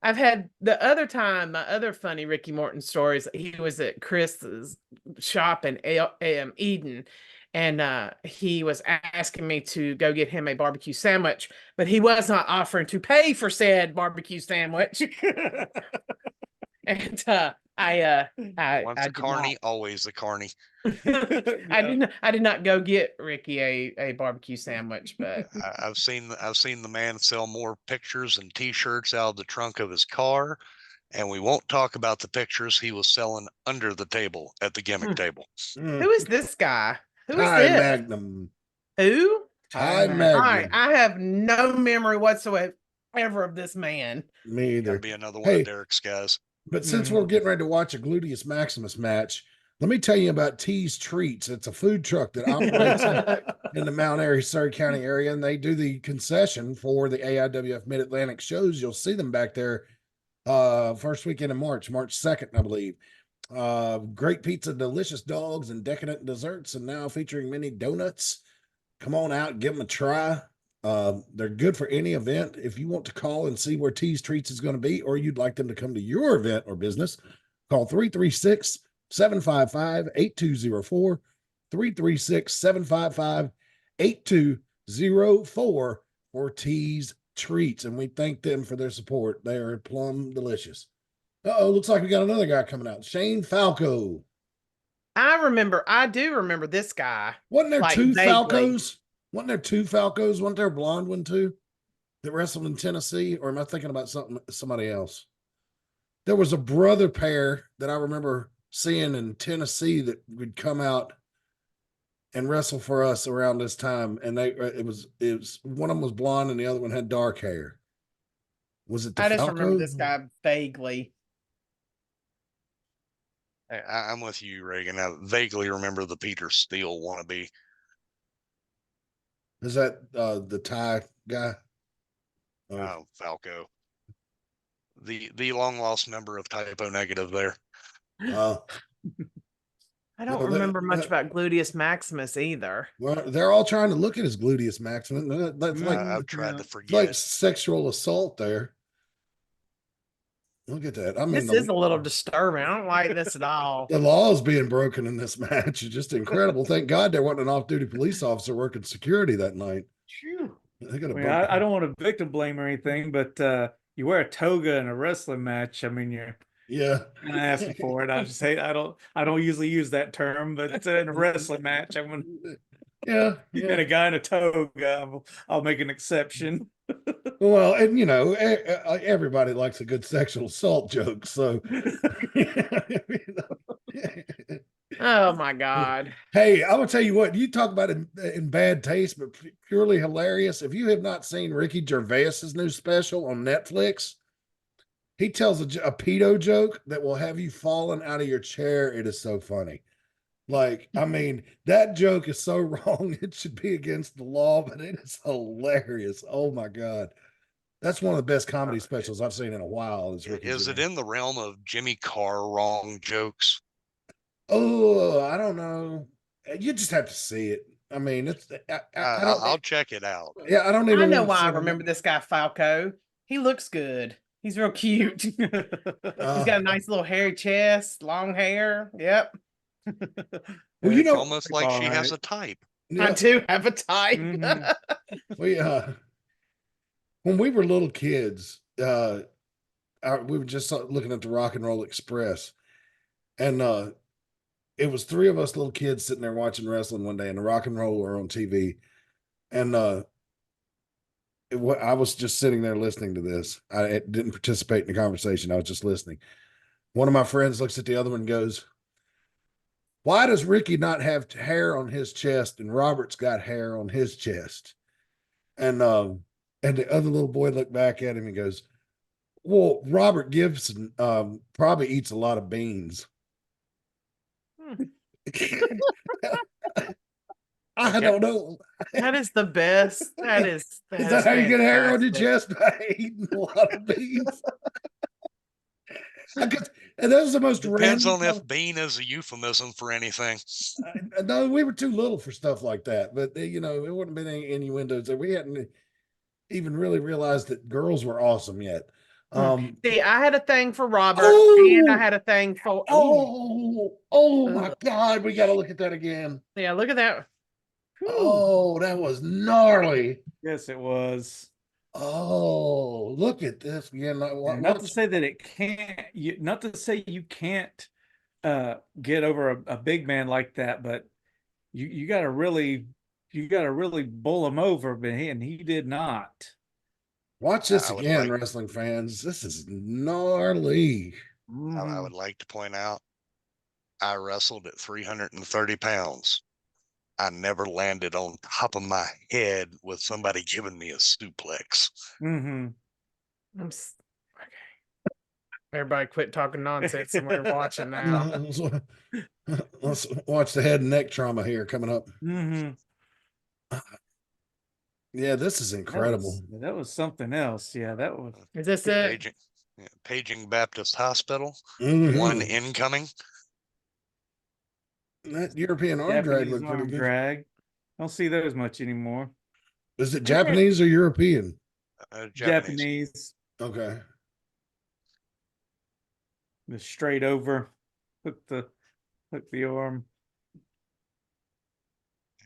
I've had the other time, my other funny Ricky Morton stories. He was at Chris's shop in Eden, and he was asking me to go get him a barbecue sandwich, but he was not offering to pay for said barbecue sandwich. And Once a did carny, always a carny. I did not go get Ricky a barbecue sandwich, but I've seen the man sell more pictures and T-shirts out of the trunk of his car, and we won't talk about the pictures he was selling under the table at the gimmick table. who is this guy? Who is Ty this? Magnum. Who? Ty All Magnum. right, I have no memory whatsoever of this man. Me either. That'd be another one of Derek's guys. But since we're getting ready to watch a Gluteus Maximus match, let me tell you about T's Treats. It's a food truck that operates in the Mount Airy, Surry County area, and they do the concession for the AIWF Mid Atlantic shows. You'll see them back there first weekend in March 2nd, I believe. Great pizza, delicious dogs, and decadent desserts, and now featuring mini donuts. Come on out, give them a try. They're good for any event. If you want to call and see where T's Treats is going to be, or you'd like them to come to your event or business, call 336-755-8204, 336-755-8204 for T's Treats. And we thank them for their support. They are plumb delicious. Looks like we got another guy coming out. Shane Falco. I do remember this guy. Wasn't there like, two vaguely. Falcos? Wasn't there two Falcos? Wasn't there a blonde one too that wrestled in Tennessee? Or am I thinking about somebody else? There was a brother pair that I remember seeing in Tennessee that would come out and wrestle for us around this time. And it was one of them was blonde and the other one had dark hair. Was it the I just Falco? remember this guy vaguely. I'm with you, Reagan. I vaguely remember the Peter Steele wannabe. Is that the Thai guy? Oh, Falco. The long lost member of Typo Negative there. I don't remember much about Gluteus Maximus either. Well, they're all trying to look at his Gluteus Maximus. That's like I've tried to forget. like sexual assault there. Look at that. I mean, this is a little disturbing. I don't like this at all. The law is being broken in this match. It's just incredible. Thank God there wasn't an off-duty police officer working security that night. I don't want to victim blame or anything, but you wear a toga in a wrestling match. I mean, you're kind of asking for it. I just say I don't usually use that term, but in a wrestling match, I'm gonna and a guy in a toga, I'll make an exception. Well, and everybody likes a good sexual assault joke, so Oh my God. Hey, I'm gonna tell you what, you talk about in bad taste, but purely hilarious. If you have not seen Ricky Gervais's new special on Netflix, he tells a pedo joke that will have you falling out of your chair. It is so funny. Like, I mean, that joke is so wrong. It should be against the law, but it is hilarious. Oh my God. That's one of the best comedy specials I've seen in a while. Is it in the realm of Jimmy Carr wrong jokes? Oh, I don't know. You just have to see it. I mean, I'll check it out. Yeah, I don't even. I know why I remember this guy Falco. He looks good. He's real cute. He's got a nice little hairy chest, long hair. Yep. Well, it's almost like she has a type. I do have a type. When we were little kids, we were just looking at the Rock and Roll Express, and it was three of us little kids sitting there watching wrestling one day, and the Rock and Roll were on TV, and I was just sitting there listening to this. I didn't participate in the conversation. I was just listening. One of my friends looks at the other one and goes, "Why does Ricky not have hair on his chest and Robert's got hair on his chest?" And the other little boy looked back at him and goes, "Well, Robert Gibson probably eats a lot of beans." I don't know. That is the best. Is that how you get hair on your chest? By eating a lot of beans. And that was the most depends on if bean is a euphemism for anything. No, we were too little for stuff like that. But it wouldn't have been any innuendos there. We hadn't even really realized that girls were awesome yet. See, I had a thing for Robert, and I had a thing for my God, we got to look at that again. Yeah, look at that. Oh, that was gnarly. Yes, it was. Oh, look at this again. And not to say that it can't, not to say you can't get over a big man like that, but you got to really bowl him over, but he did not. Watch this I would again, like- wrestling fans. This is gnarly. I would like to point out, I wrestled at 330 pounds. I never landed on top of my head with somebody giving me a suplex. Mm-hmm. Okay. Everybody quit talking nonsense and we're watching now. Let's watch the head and neck trauma here coming up. Mm-hmm. Yeah, this is incredible. That was something else. Yeah, that was. Is this it? Paging Baptist Hospital. Mhm. One incoming. That European arm drag Japanese looked pretty arm good. drag. Don't see those much anymore. Is it Japanese or European? Japanese. Okay. The straight over, hook the arm.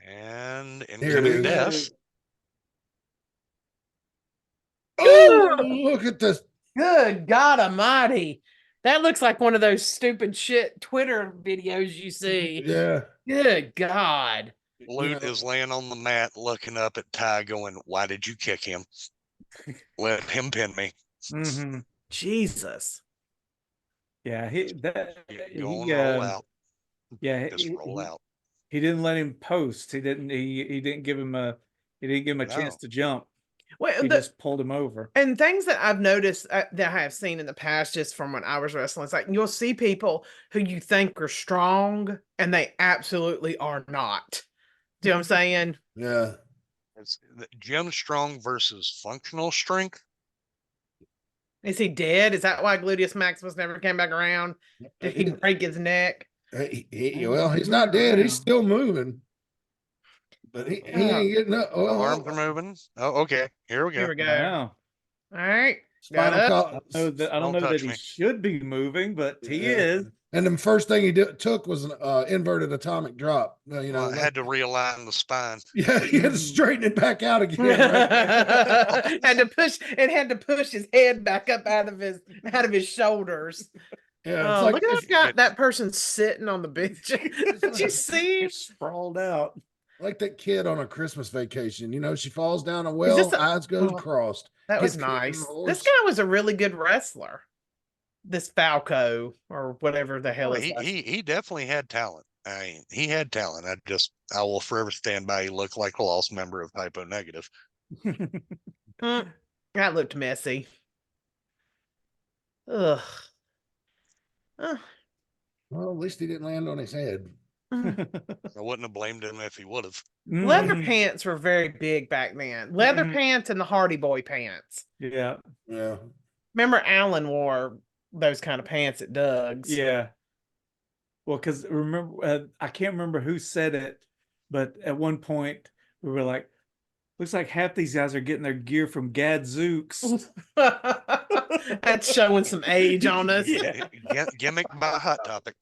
And Here it incoming is. death. Oh, look at this. Good God Almighty. That looks like one of those stupid shit Twitter videos you see. Yeah. Good God. Lute is laying on the mat looking up at Ty going, why did you kick him? Let him pin me. Mm-hmm. Jesus. Yeah, Roll out. Yeah, Just roll out. He didn't let him post. He didn't give him a chance to jump. Well, He just pulled him over. And things that I've noticed that I have seen in the past, just from when I was wrestling, it's like you'll see people who you think are strong and they absolutely are not. Do you know what I'm saying? Yeah. It's Jim Strong versus functional strength. Is he dead? Is that why Gluteus Maximus never came back around? Did he break his neck? Well, he's not dead. He's still moving. But he ain't getting up. The arms are moving. Oh, okay. Here we go. Here we go. Wow. All right. Spinal Got cord. I don't Don't know that touch he me. should be moving, but he Yeah. is. And the first thing he took was an inverted atomic drop. You know, Well, I had to realign the spine. yeah, he had to straighten it back out again. Right? had to push his head back up out of his shoulders. Yeah, Oh, look at that person sitting on the bench. Did you see? Sprawled out. like that kid on a Christmas vacation. You know, she falls down a well, eyes goes crossed. That was Gets kicked on nice. the horse. This guy was a really good wrestler. This Falco or whatever the hell is that. He definitely had talent. I mean, he had talent. I will forever stand by. He looked like a lost member of Typo Negative. That looked messy. Ugh. Well, at least he didn't land on his head. I wouldn't have blamed him if he would have. Leather pants were very big back then. Leather pants and the Hardy Boy pants. Yeah. Yeah. Remember Alan wore those kind of pants at Doug's. Yeah. Well, because remember, I can't remember who said it, but at one point we were like, looks like half these guys are getting their gear from Gadzooks. That's showing some age on us. Yeah. Gimmick by Hot Topic.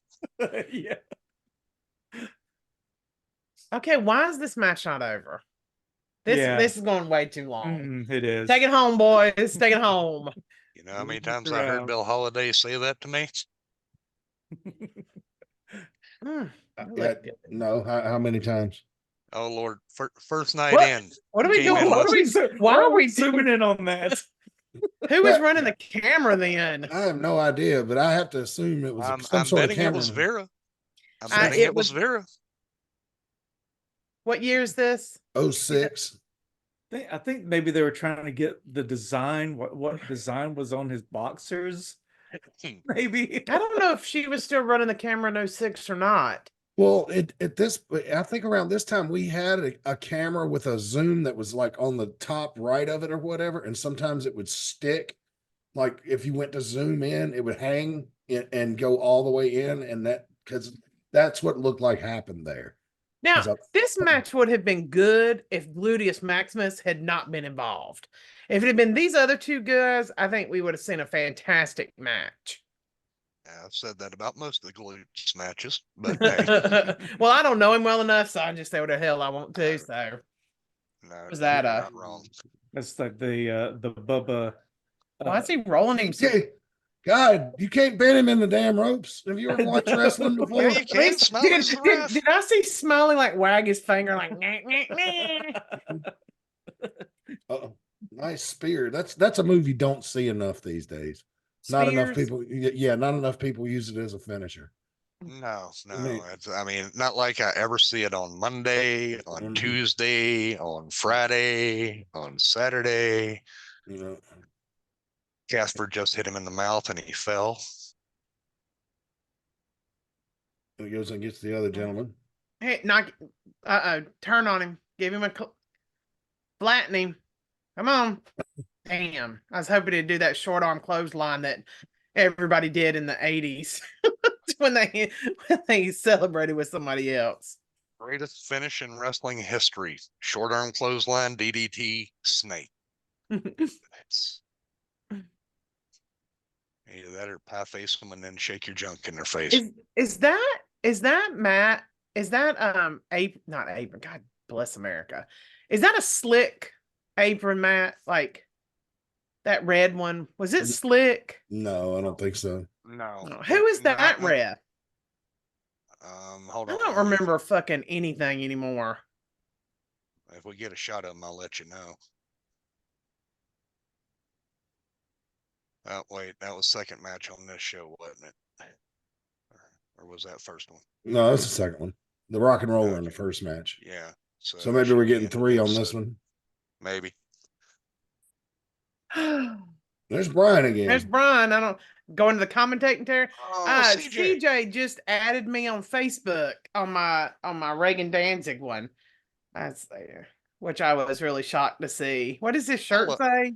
Yeah. Okay, why is this match not over? This is going way too long. It is. Take it home, boys. Take it home. You know how many times I heard Bill Holiday say that to me? No, how many times? Oh Lord, first night What? in. What are we Came doing? in What are we? Why are we zooming in on that? Who was running the camera then? I have no idea, but I have to assume it was I'm some sort of betting it camera. was Vera. I'm betting it was Vera. What year is this? 06. I think maybe they were trying to get the design. What design was on his boxers? Maybe. I don't know if she was still running the camera in 06 or not. Well, I think around this time we had a camera with a zoom that was like on the top right of it or whatever, and sometimes it would stick. Like if you went to zoom in, it would hang and go all the way in, and because that's what looked like happened there. Now, this match would have been good if Gluteus Maximus had not been involved. If it had been these other two guys, I think we would have seen a fantastic match. I've said that about most of the Glutes matches, but hey. Well, I don't know him well enough, so I just say what the hell I want to. So No, was that you're not wrong. That's like the Bubba. Why is he rolling himself? Yeah. God, you can't bend him in the damn ropes. Have you ever watched wrestling before? Yeah, you can smell Did, this, the ref. did I see Smiley like wag his finger like nah, nah, nah. Nice spear. That's a move you don't see enough these days. Not enough Spears? people. Yeah, not enough people use it as a finisher. No, I mean- I mean, not like I ever see it on Monday, on Mhm. Tuesday, on Friday, on Saturday. You know, Casper just hit him in the mouth and he fell. and he goes and gets the other gentleman. Hey, knock. Turn on him. Give him a flatten him. Come on. Damn. I was hoping to do that short arm clothesline that everybody did in the 80s when they celebrated with somebody else. Greatest finish in wrestling history. Short arm clothesline, DDT, snake. It's either that or pie face them and then shake your junk in their face. Is that Matt? Is that not apron? God bless America. Is that a slick apron, Matt? Like that red one? Was it slick? No, I don't think so. No. Who is that ref? Hold I on. don't remember fucking anything anymore. If we get a shot of him, I'll let you know. Oh, wait, that was second match on this show, wasn't it? Or was that first one? No, that's the second one. The Rock and Roller in the Okay. first match. Yeah. So maybe we're getting 3 on this one. Maybe. There's Brian again. There's Brian. I don't go into the commentating chair. Oh, CJ just added me on Facebook on my Reagan Danzig one. That's there, which I was really shocked to see. What does this shirt say?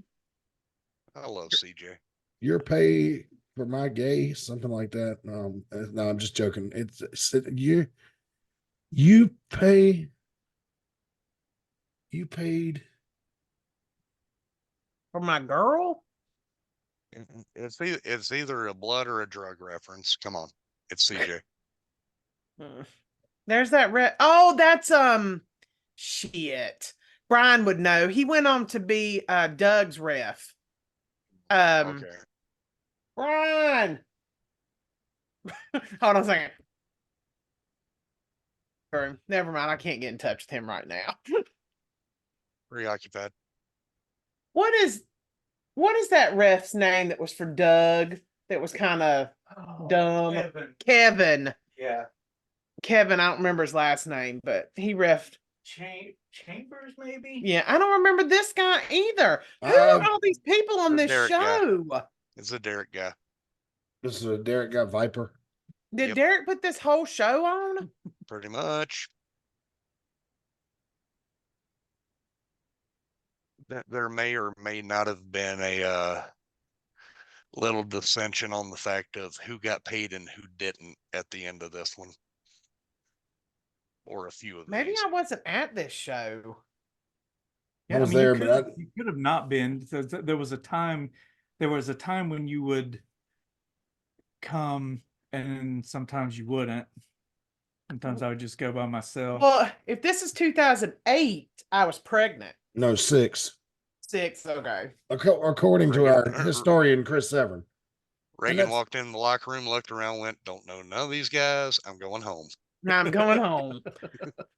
I love CJ. Your pay for my gay, something like that. No, I'm just joking. It's you paid For my girl? It's either a blood or a drug reference. Come on, it's CJ. There's that red. Oh, that's shit. Brian would know. He went on to be Doug's ref. Okay. Brian. Hold on a second. Never mind. I can't get in touch with him right now. Preoccupied. What is that ref's name that was for Doug? That was kind of dumb. Kevin. Yeah. Kevin. I don't remember his last name, but he refed. Chambers, maybe? Yeah, I don't remember this guy either. Who are all these people on this Derek show? It's a Derek guy. This is a Derek guy Viper. Did Yep. Derek put this whole show on? Pretty much. There may or may not have been a little dissension on the fact of who got paid and who didn't at the end of this one. Or a few of Maybe these. I wasn't at this show. I was there, but you could have not been. There was a time when you would come and sometimes you wouldn't. Sometimes I would just go by myself. Well, if this is 2008, I was pregnant. No, 6. 6, okay. According to our historian, Chris Severn. Reagan walked in the locker room, looked around, went, "Don't know none of these guys. I'm going home." Now I'm going home.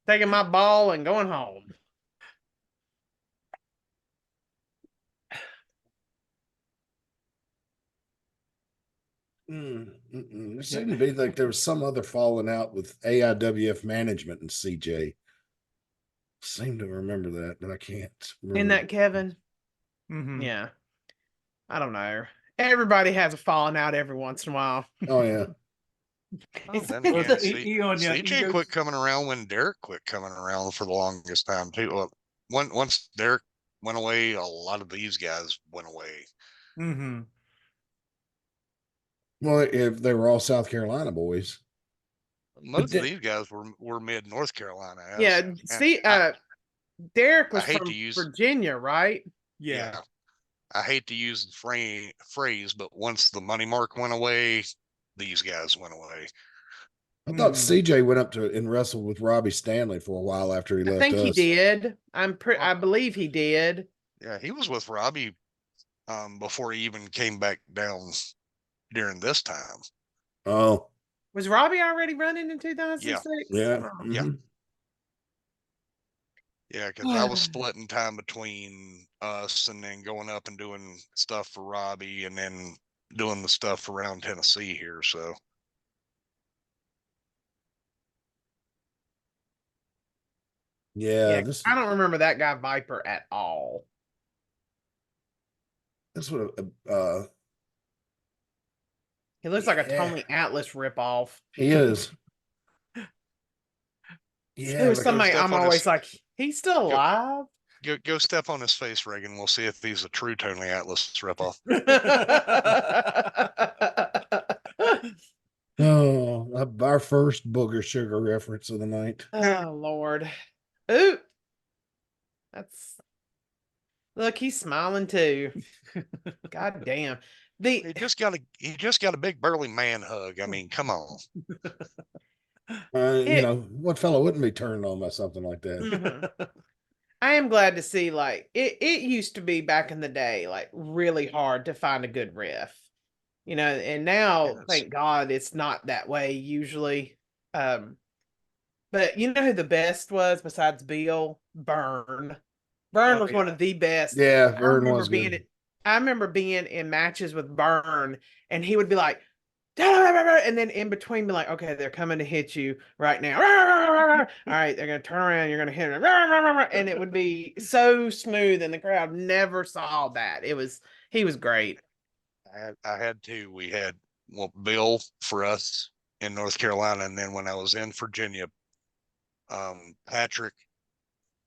Taking my ball and going home. There seemed to be like there was some other falling out with AIWF management and CJ. Seem to remember that, but I can't remember. Isn't that Kevin? Mhm. Yeah. I don't know. Everybody has a falling out every once in a while. Oh yeah. Then again, CJ CJ quit coming around when Derek quit coming around for the longest time too. Once Derek went away, a lot of these guys went away. Mm-hmm. Well, if they were all South Carolina boys. Most of these guys were mid North Carolina. Yeah. See, Derek was I hate from to use- Virginia, right? Yeah. I hate to use the phrase, but once the money mark went away, these guys went away. I thought CJ went up to and wrestled with Robbie Stanley for a while after he left I think us. he did. I believe he did. Yeah, he was with Robbie before he even came back down during this time. Oh, Was Robbie already running in 2006? yeah. Oh. Yeah. Mhm. Yeah, because I was splitting time between us and then going up and doing stuff for Robbie and then doing the stuff around Tennessee here. So Yeah, Yeah, this I don't remember that guy Viper at all. would He looks like a Yeah. Tony Atlas ripoff. he is. It Yeah, was but somebody step I'm on always his- like, he's still alive. go step on his face, Reagan. We'll see if he's a true Tony Atlas ripoff. oh, our first booger sugar reference of the night. Oh Lord. Ooh. Look, he's smiling too. God damn. He just got a big burly man hug. I mean, come on. You know, what fellow wouldn't be turned on by something like that? Mhm. I am glad to see, like, it used to be back in the day, like, really hard to find a good ref, you know, and now, Yes. thank God, it's not that way usually. But you know who the best was besides Bill? Burn. Burn Oh, was one of the best. Yeah, I Vern remember was being good. I remember being in matches with Burn, and he would be like, and then in between be like, okay, they're coming to hit you right now. All right, they're gonna turn around, you're gonna hit them, and it would be so smooth, and the crowd never saw that. He was great. I had two. We had Bill for us in North Carolina, and then when I was in Virginia, Patrick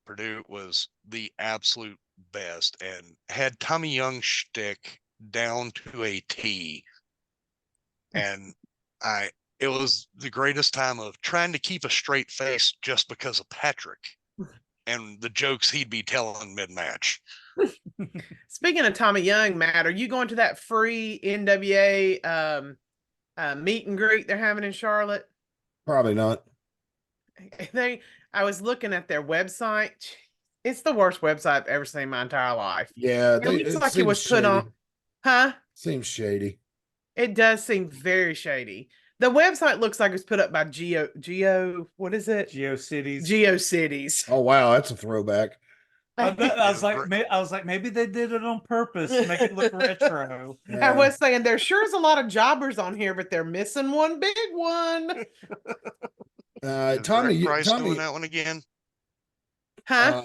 Purdue was the absolute best and had Tommy Young shtick down to a T. And it was the greatest time of trying to keep a straight face just because of Patrick and the jokes he'd be telling mid-match. Speaking of Tommy Young, Matt, are you going to that free NWA meet and greet they're having in Charlotte? Probably not. I was looking at their website. It's the worst website I've ever seen in my entire life. Yeah, It looks like it seems was put shady. on, huh? Seems shady. It does seem very shady. The website looks like it was put up by what is it? GeoCities. GeoCities. Oh wow, that's a throwback. I was like, maybe they did it on purpose to make it look retro. I was saying there sure is a lot of jobbers on here, but they're missing one big one. Is Tommy Greg Price Tommy doing that one again? Huh?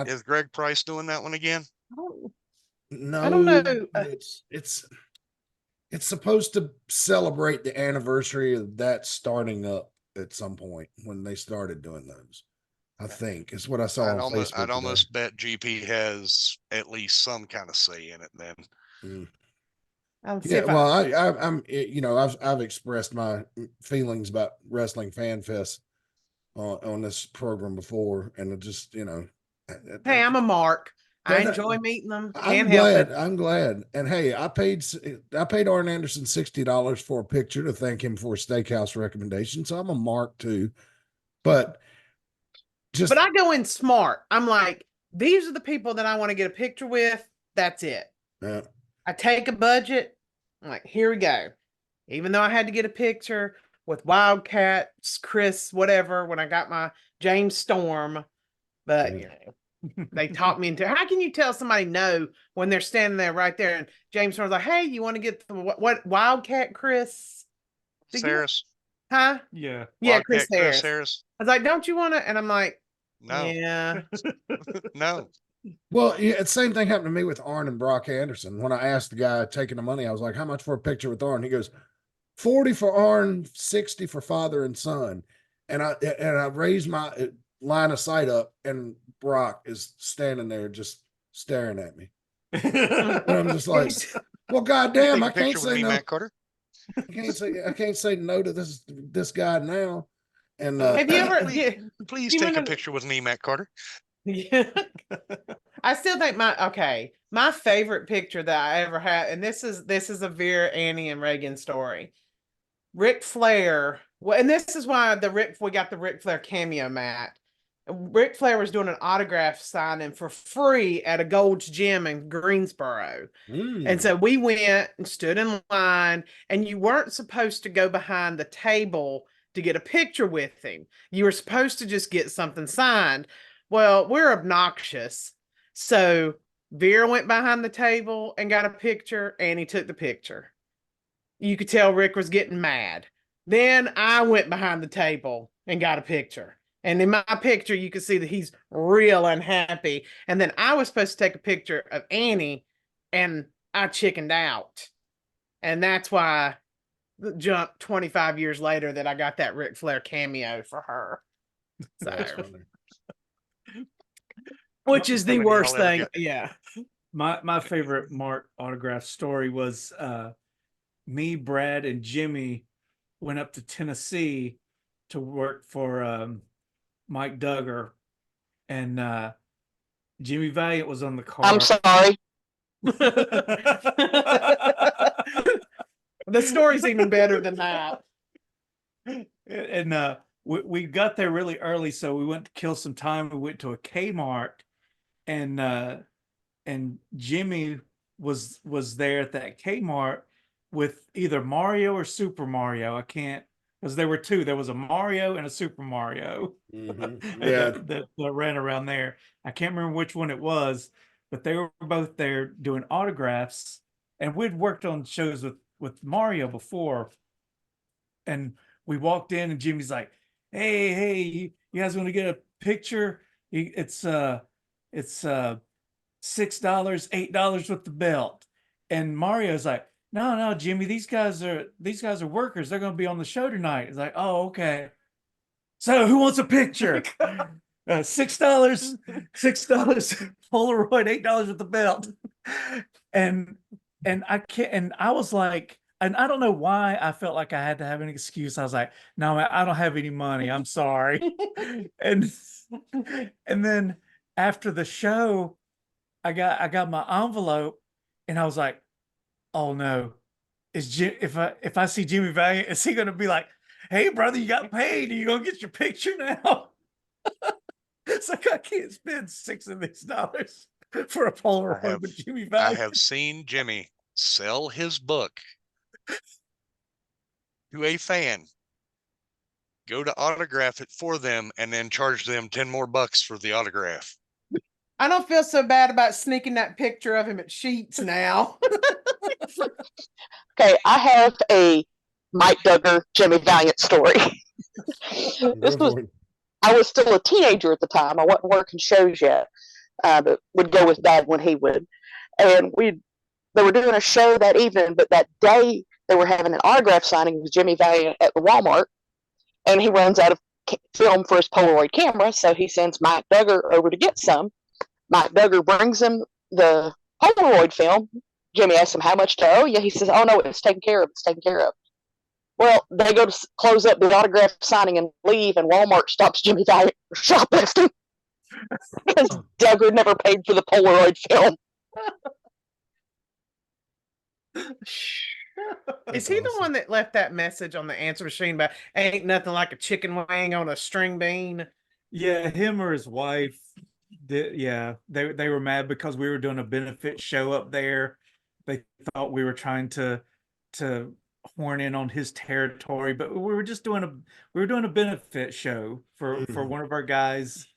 Is Greg Price doing that one again? No, I don't know. It's supposed to celebrate the anniversary of that starting up at some point when they started doing those. I think is what I saw on Facebook. I'd almost bet GP has at least some kind of say in it then. Yeah, well, I'm you know, I've expressed my feelings about Wrestling Fan Fest on this program before, and it just, you know, hey, I'm a mark. I enjoy meeting them. Can't help it. I'm glad. And hey, I paid Arn Anderson $60 for a picture to thank him for a steakhouse recommendation. So I'm a mark too. But I go in smart. I'm like, these are the people that I want to get a picture with. That's it. Yeah. I take a budget. I'm like, here we go. Even though I had to get a picture with Wildcats, Chris, whatever, when I got my James Storm, but you know, they taught me into. How can you tell somebody no when they're standing there right there? And James Storm's like, "Hey, you want to get the what Wildcat, Chris? Harris? Huh? Yeah, yeah, Chris Harris. I was like, "Don't you want to?" And I'm like, no, yeah, no. Well, yeah, the same thing happened to me with Arn and Brock Anderson. When I asked the guy taking the money, I was like, "How much for a picture with Arn?" He goes, 40 for Arn, 60 for father and son. And I raised my line of sight up, and Brock is standing there just staring at me. And I'm just like, well, goddamn, I can't say no. Matt Carter? I can't say no to this guy now. And have you ever? Please take a picture with me, Matt Carter. Yeah. I still think my favorite picture that I ever had, and this is a Veer, Annie, and Reagan story. Ric Flair. Well, and this is why we got the Ric Flair cameo mat. Ric Flair was doing an autograph signing for free at a Gold's Gym in Greensboro. And so we went and stood in line, and you weren't supposed to go behind the table to get a picture with him. You were supposed to just get something signed. Well, we're obnoxious. So Vera went behind the table and got a picture, and he took the picture. You could tell Rick was getting mad. Then I went behind the table and got a picture. And in my picture, you could see that he's real unhappy. And then I was supposed to take a picture of Annie, and I chickened out. And that's why the jump 25 years later that I got that Ric Flair cameo for her. So, which is the worst thing. Yeah. My favorite Mark autograph story was me, Brad, and Jimmy went up to Tennessee to work for Mike Duggar, and Jimmy Valiant was on the car. I'm sorry. The story's even better than that. And we got there really early, so we went to kill some time. We went to a Kmart, and Jimmy was there at that Kmart with either Mario or Super Mario. I can't, because there were two. There was a Mario and a Super Mario that ran around there. I can't remember which one it was, but they were both there doing autographs. And we'd worked on shows with Mario before. And we walked in, and Jimmy's like, hey, you guys want to get a picture? It's $6, $8 with the belt. And Mario's like, no, Jimmy, these guys are workers. They're going to be on the show tonight. It's like, oh, okay. So who wants a picture? $6, Polaroid, $8 with the belt. And I was like, and I don't know why I felt like I had to have an excuse. I was like, no, man, I don't have any money. I'm sorry. and then after the show, I got my envelope, and I was like, oh no, if I see Jimmy Valiant, is he gonna be like, hey brother, you got paid? Are you gonna get your picture now? It's like, I can't spend $6 of these dollars for a Polaroid with Jimmy Valiant. I have seen Jimmy sell his book to a fan, go to autograph it for them, and then charge them 10 more bucks for the autograph. I don't feel so bad about sneaking that picture of him at Sheets now. Okay, I have a Mike Duggar, Jimmy Valiant story. I was still a teenager at the time. I wasn't working shows yet, but would go with Dad when he would. And they were doing a show that evening, but that day they were having an autograph signing with Jimmy Valiant at the Walmart, and he runs out of film for his Polaroid camera, so he sends Mike Duggar over to get some. Mike Duggar brings him the Polaroid film. Jimmy asks him how much to owe you. He says, oh no, it's taken care of. It's taken care of. Well, they go to close up the autograph signing and leave, and Walmart stops Jimmy Valiant for shoplifting because Duggar never paid for the Polaroid film. Is he the one that left that message on the answer machine about ain't nothing like a chicken wing on a string bean? Yeah, him or his wife. They were mad because we were doing a benefit show up there. They thought we were trying to horn in on his territory, but we were doing a benefit show for one of our guys,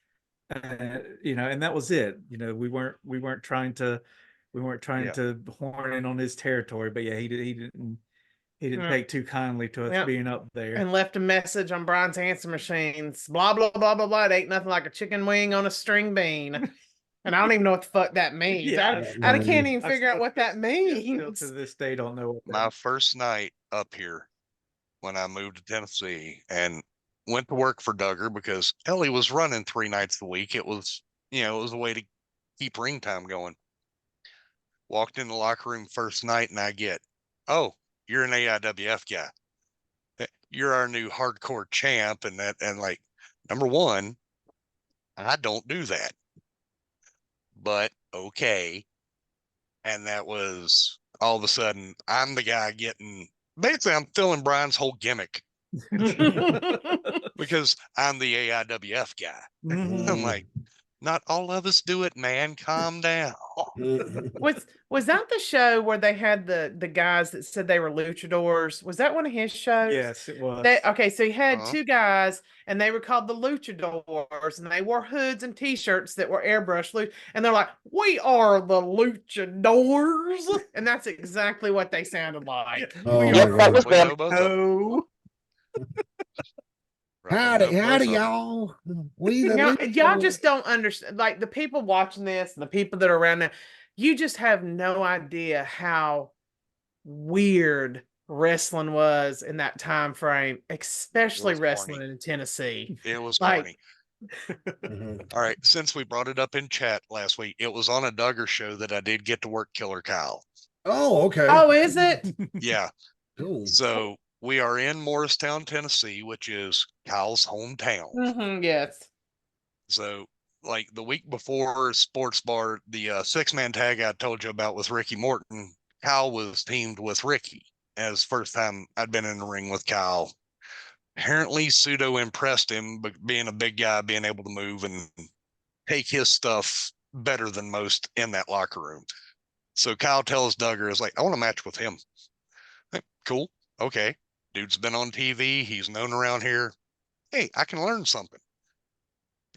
and that was it. We weren't trying to horn in on his territory, but yeah, he didn't take too kindly to us being up there. And left a message on Brian's answer machines. Blah, blah, blah, blah, blah. It ain't nothing like a chicken wing on a string bean. And I don't even know what the fuck that means. Yeah, I can't even figure out what that means. Still to this day, don't know what that My first night up here when I moved to Tennessee and went to work for Duggar because Ellie was running 3 nights a week. It was, it was a way to keep ring time going. Walked in the locker room first night, and I get, oh, you're an AIWF guy. You're our new hardcore champ. And like, number one, I don't do that, but okay. And that was all of a sudden, I'm the guy basically I'm filling Brian's whole gimmick because I'm the AIWF guy. I'm like, not all of us do it, man. Calm down. Was that the show where they had the guys that said they were luchadors? Was that one of his shows? Yes, it was. Okay, so he had Uh-huh. two guys, and they were called the luchadors, and they wore hoods and t-shirts that were airbrushed, and they're like, "We are the luchadors," and that's exactly what they sounded like. Oh, We my are Yep, that was We know them. both of them. so. Howdy, Know both howdy, of them. y'all. We the Y'all just don't understand. Like the people watching this and the people that are around now, you just have no idea how weird wrestling was in that time frame, especially was wrestling corny. in Tennessee. It was Like- corny. All right, since we brought it up in chat last week, it was on a Duggar show that I did get to work Killer Kyle. Oh, okay. Oh, is it? Yeah. Cool. So we are in Morristown, Tennessee, which is Kyle's hometown. Yes. So, like the week before Sports Bar, the six-man tag I told you about with Ricky Morton, Kyle was teamed with Ricky as first time I'd been in the ring with Kyle. Apparently, pseudo impressed him, but being a big guy, being able to move and take his stuff better than most in that locker room. So Kyle tells Duggar, is like, I want to match with him. Like, cool. Okay. Dude's been on TV. He's known around here. Hey, I can learn something.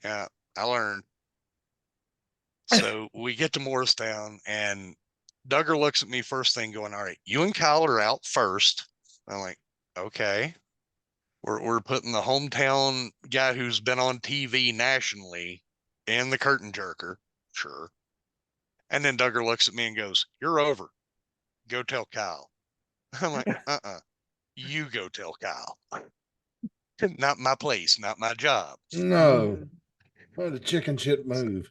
Yeah, I learned. So we get to Morristown and Duggar looks at me first thing going, all right, you and Kyle are out first. I'm like, okay. We're putting the hometown guy who's been on TV nationally in the curtain jerker. Sure. And then Duggar looks at me and goes, you're over. Go tell Kyle. I'm like, you go tell Kyle. Not my place, not my job. No. What a chicken shit move.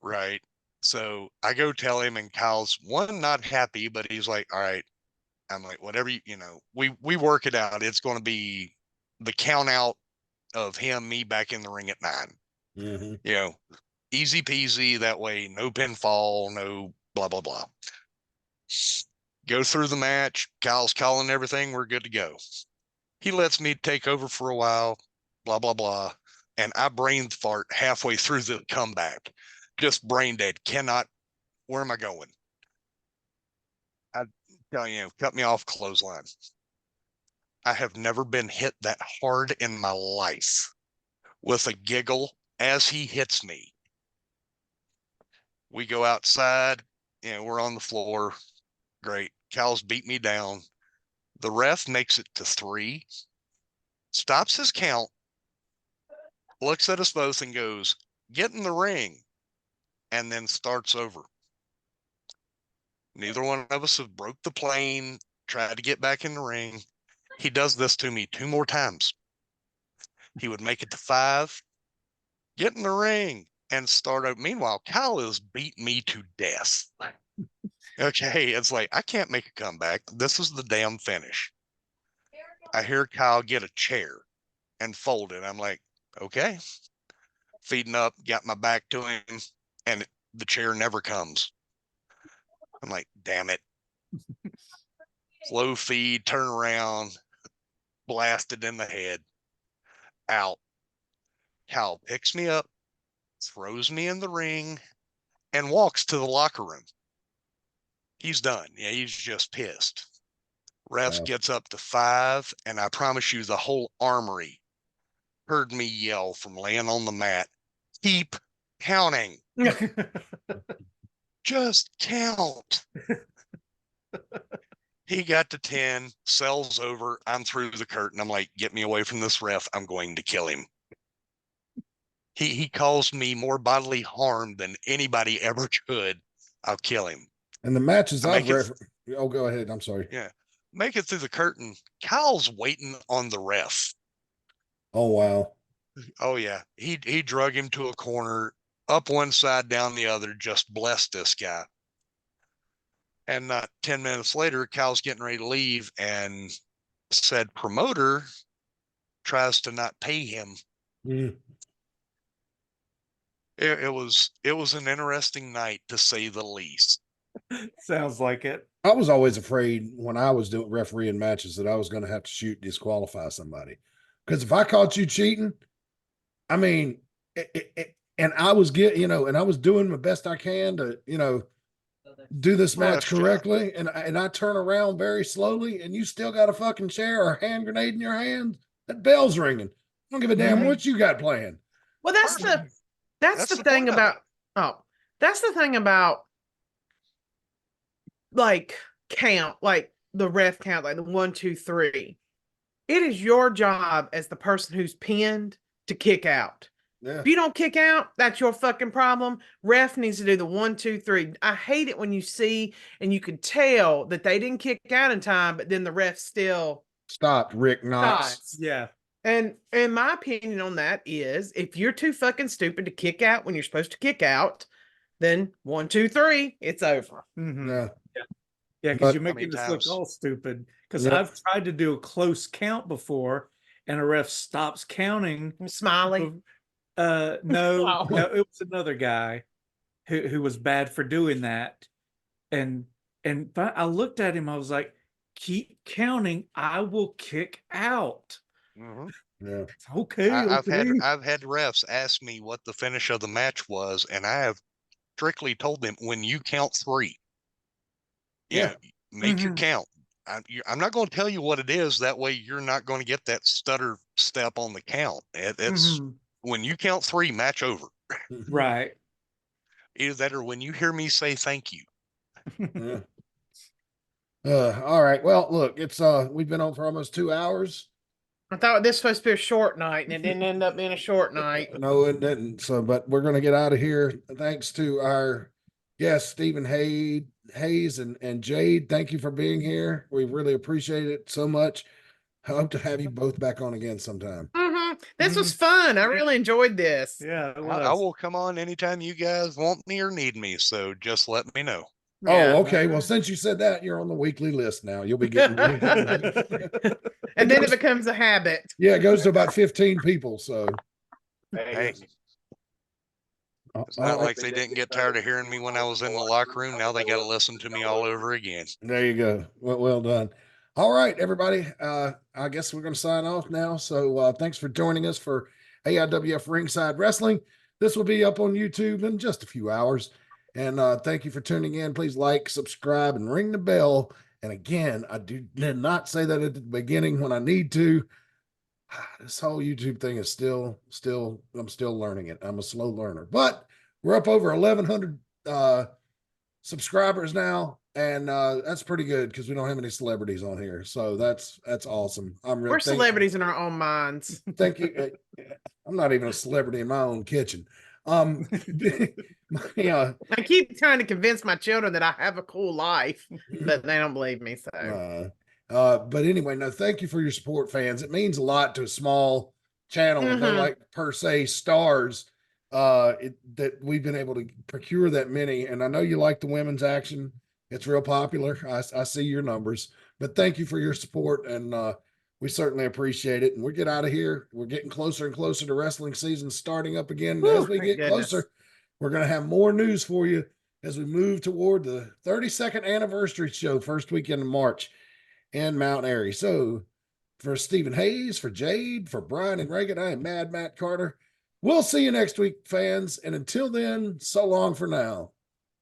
Right. So I go tell him, and Kyle's not happy, but he's like, all right. I'm like, whatever, we work it out. It's going to be the count out of me back in the ring at 9. Easy peasy that way. No pinfall, no blah, blah, blah. Go through the match. Kyle's calling everything. We're good to go. He lets me take over for a while, blah, blah, blah. And I brain fart halfway through the comeback. Just brain dead. Where am I going? I tell you, cut me off, clothesline. I have never been hit that hard in my life with a giggle as he hits me. We go outside, we're on the floor. Great. Cal's beat me down. The ref makes it to 3, stops his count, looks at us both and goes, get in the ring, and then starts over. Neither one of us have broke the plane, tried to get back in the ring. He does this to me 2 more times. He would make it to 5, get in the ring, and start out. Meanwhile, Kyle is beating me to death. Okay, it's like, I can't make a comeback. This is the damn finish. I hear Kyle get a chair and fold it. I'm like, okay. Feeding up, got my back to him, and the chair never comes. I'm like, damn it. Slow feed, turn around, blasted in the head, out. Kyle picks me up, throws me in the ring, and walks to the locker room. He's done. Yeah, he's just pissed. Ref gets up to 5, and I promise you the whole armory heard me yell from laying on the mat, keep counting. Just count. He got to 10, sells over. I'm through the curtain. I'm like, get me away from this ref. I'm going to kill him. He caused me more bodily harm than anybody ever could. I'll kill him. And the matches I've oh, go ahead. I'm sorry. Yeah. Make it through the curtain. Kyle's waiting on the ref. Oh, wow. Oh, yeah. He drug him to a corner, up one side, down the other, just blessed this guy. And 10 minutes later, Kyle's getting ready to leave, and said promoter tries to not pay him. It was an interesting night, to say the least. Sounds like it. I was always afraid when I was doing refereeing matches that I was going to have to shoot disqualify somebody. Because if I caught you cheating, I mean, and I was and I was doing my best I can to, do this match correctly, and I turn around very slowly, and you still got a fucking chair or a hand grenade in your hand, that bell's ringing. I don't give a damn what you got planned. Well, that's the thing about that's the thing about like count, like the ref count, like the 1, 2, 3. It is your job as the person who's pinned to kick out. Yeah. If you don't kick out, that's your fucking problem. Ref needs to do the 1, 2, 3. I hate it when you see and you can tell that they didn't kick out in time, but then the ref still stopped. Rick Knox. stops. Yeah. And my opinion on that is, if you're too fucking stupid to kick out when you're supposed to kick out, then 1, 2, 3, it's over. Mm-hmm. Yeah. Yeah, because But- you're making us look times? all stupid. Because Yeah. I've tried to do a close count before, and a ref stops counting. Smiley. No, Oh. no, it was another guy who was bad for doing that. But I looked at him, I was like, keep counting, I will kick out. Mhm. Yeah. Okay, I've okay. had refs ask me what the finish of the match was, and I have strictly told them, when you count 3, make your Mhm. count. I'm not going to tell you what it is. That way, you're not going to get that stutter step on the count. It's Mhm. when you count 3, match over. Right. Either that, or when you hear me say thank you. Yeah. All right. Well, look, it's we've been on for almost 2 hours. I thought this was supposed to be a short night, and it didn't end up being a short night. No, it didn't. So, but we're gonna get out of here. Thanks to our guests, Stephen Haze and Jade. Thank you for being here. We really appreciate it so much. I hope to have you both back on again sometime. This was fun. I really enjoyed this. Yeah, it I was. will come on anytime you guys want me or need me. So just let me know. Yeah. Oh, okay. Well, since you said that, you're on the weekly list now. You'll be getting. And then it becomes a habit. Yeah, it goes to about 15 people. So Hey, it's not like they didn't get tired of hearing me when I was in the locker room. Now they got to listen to me all over again. there you go. Well done. All right, everybody. I guess we're going to sign off now. So thanks for joining us for AIWF Ringside Wrestling. This will be up on YouTube in just a few hours. And thank you for tuning in. Please like, subscribe, and ring the bell. And again, I did not say that at the beginning when I need to. This whole YouTube thing is still, I'm still learning it. I'm a slow learner, but we're up over 1,100 subscribers now. And that's pretty good because we don't have any celebrities on here. So that's awesome. I'm really We're celebrities in our own minds. Thank you. I'm not even a celebrity in my own kitchen. Yeah. I keep trying to convince my children that I have a cool life, but they don't believe me. So But anyway, no, thank you for your support, fans. It means a lot to a small channel with no like per se stars that we've been able to procure that many. And I know you like the women's action. It's real popular. I see your numbers, but thank you for your support. And we certainly appreciate it. And we get out of here. We're getting closer and closer to wrestling season starting up again. And as we get closer, we're going to have more news for you as we move toward the 32nd anniversary show, first weekend of March in Mount Airy. So for Stephen Haze, for Jade, for Brian and Reagan, I am Mad Matt Carter. We'll see you next week, fans. And until then, so long for now.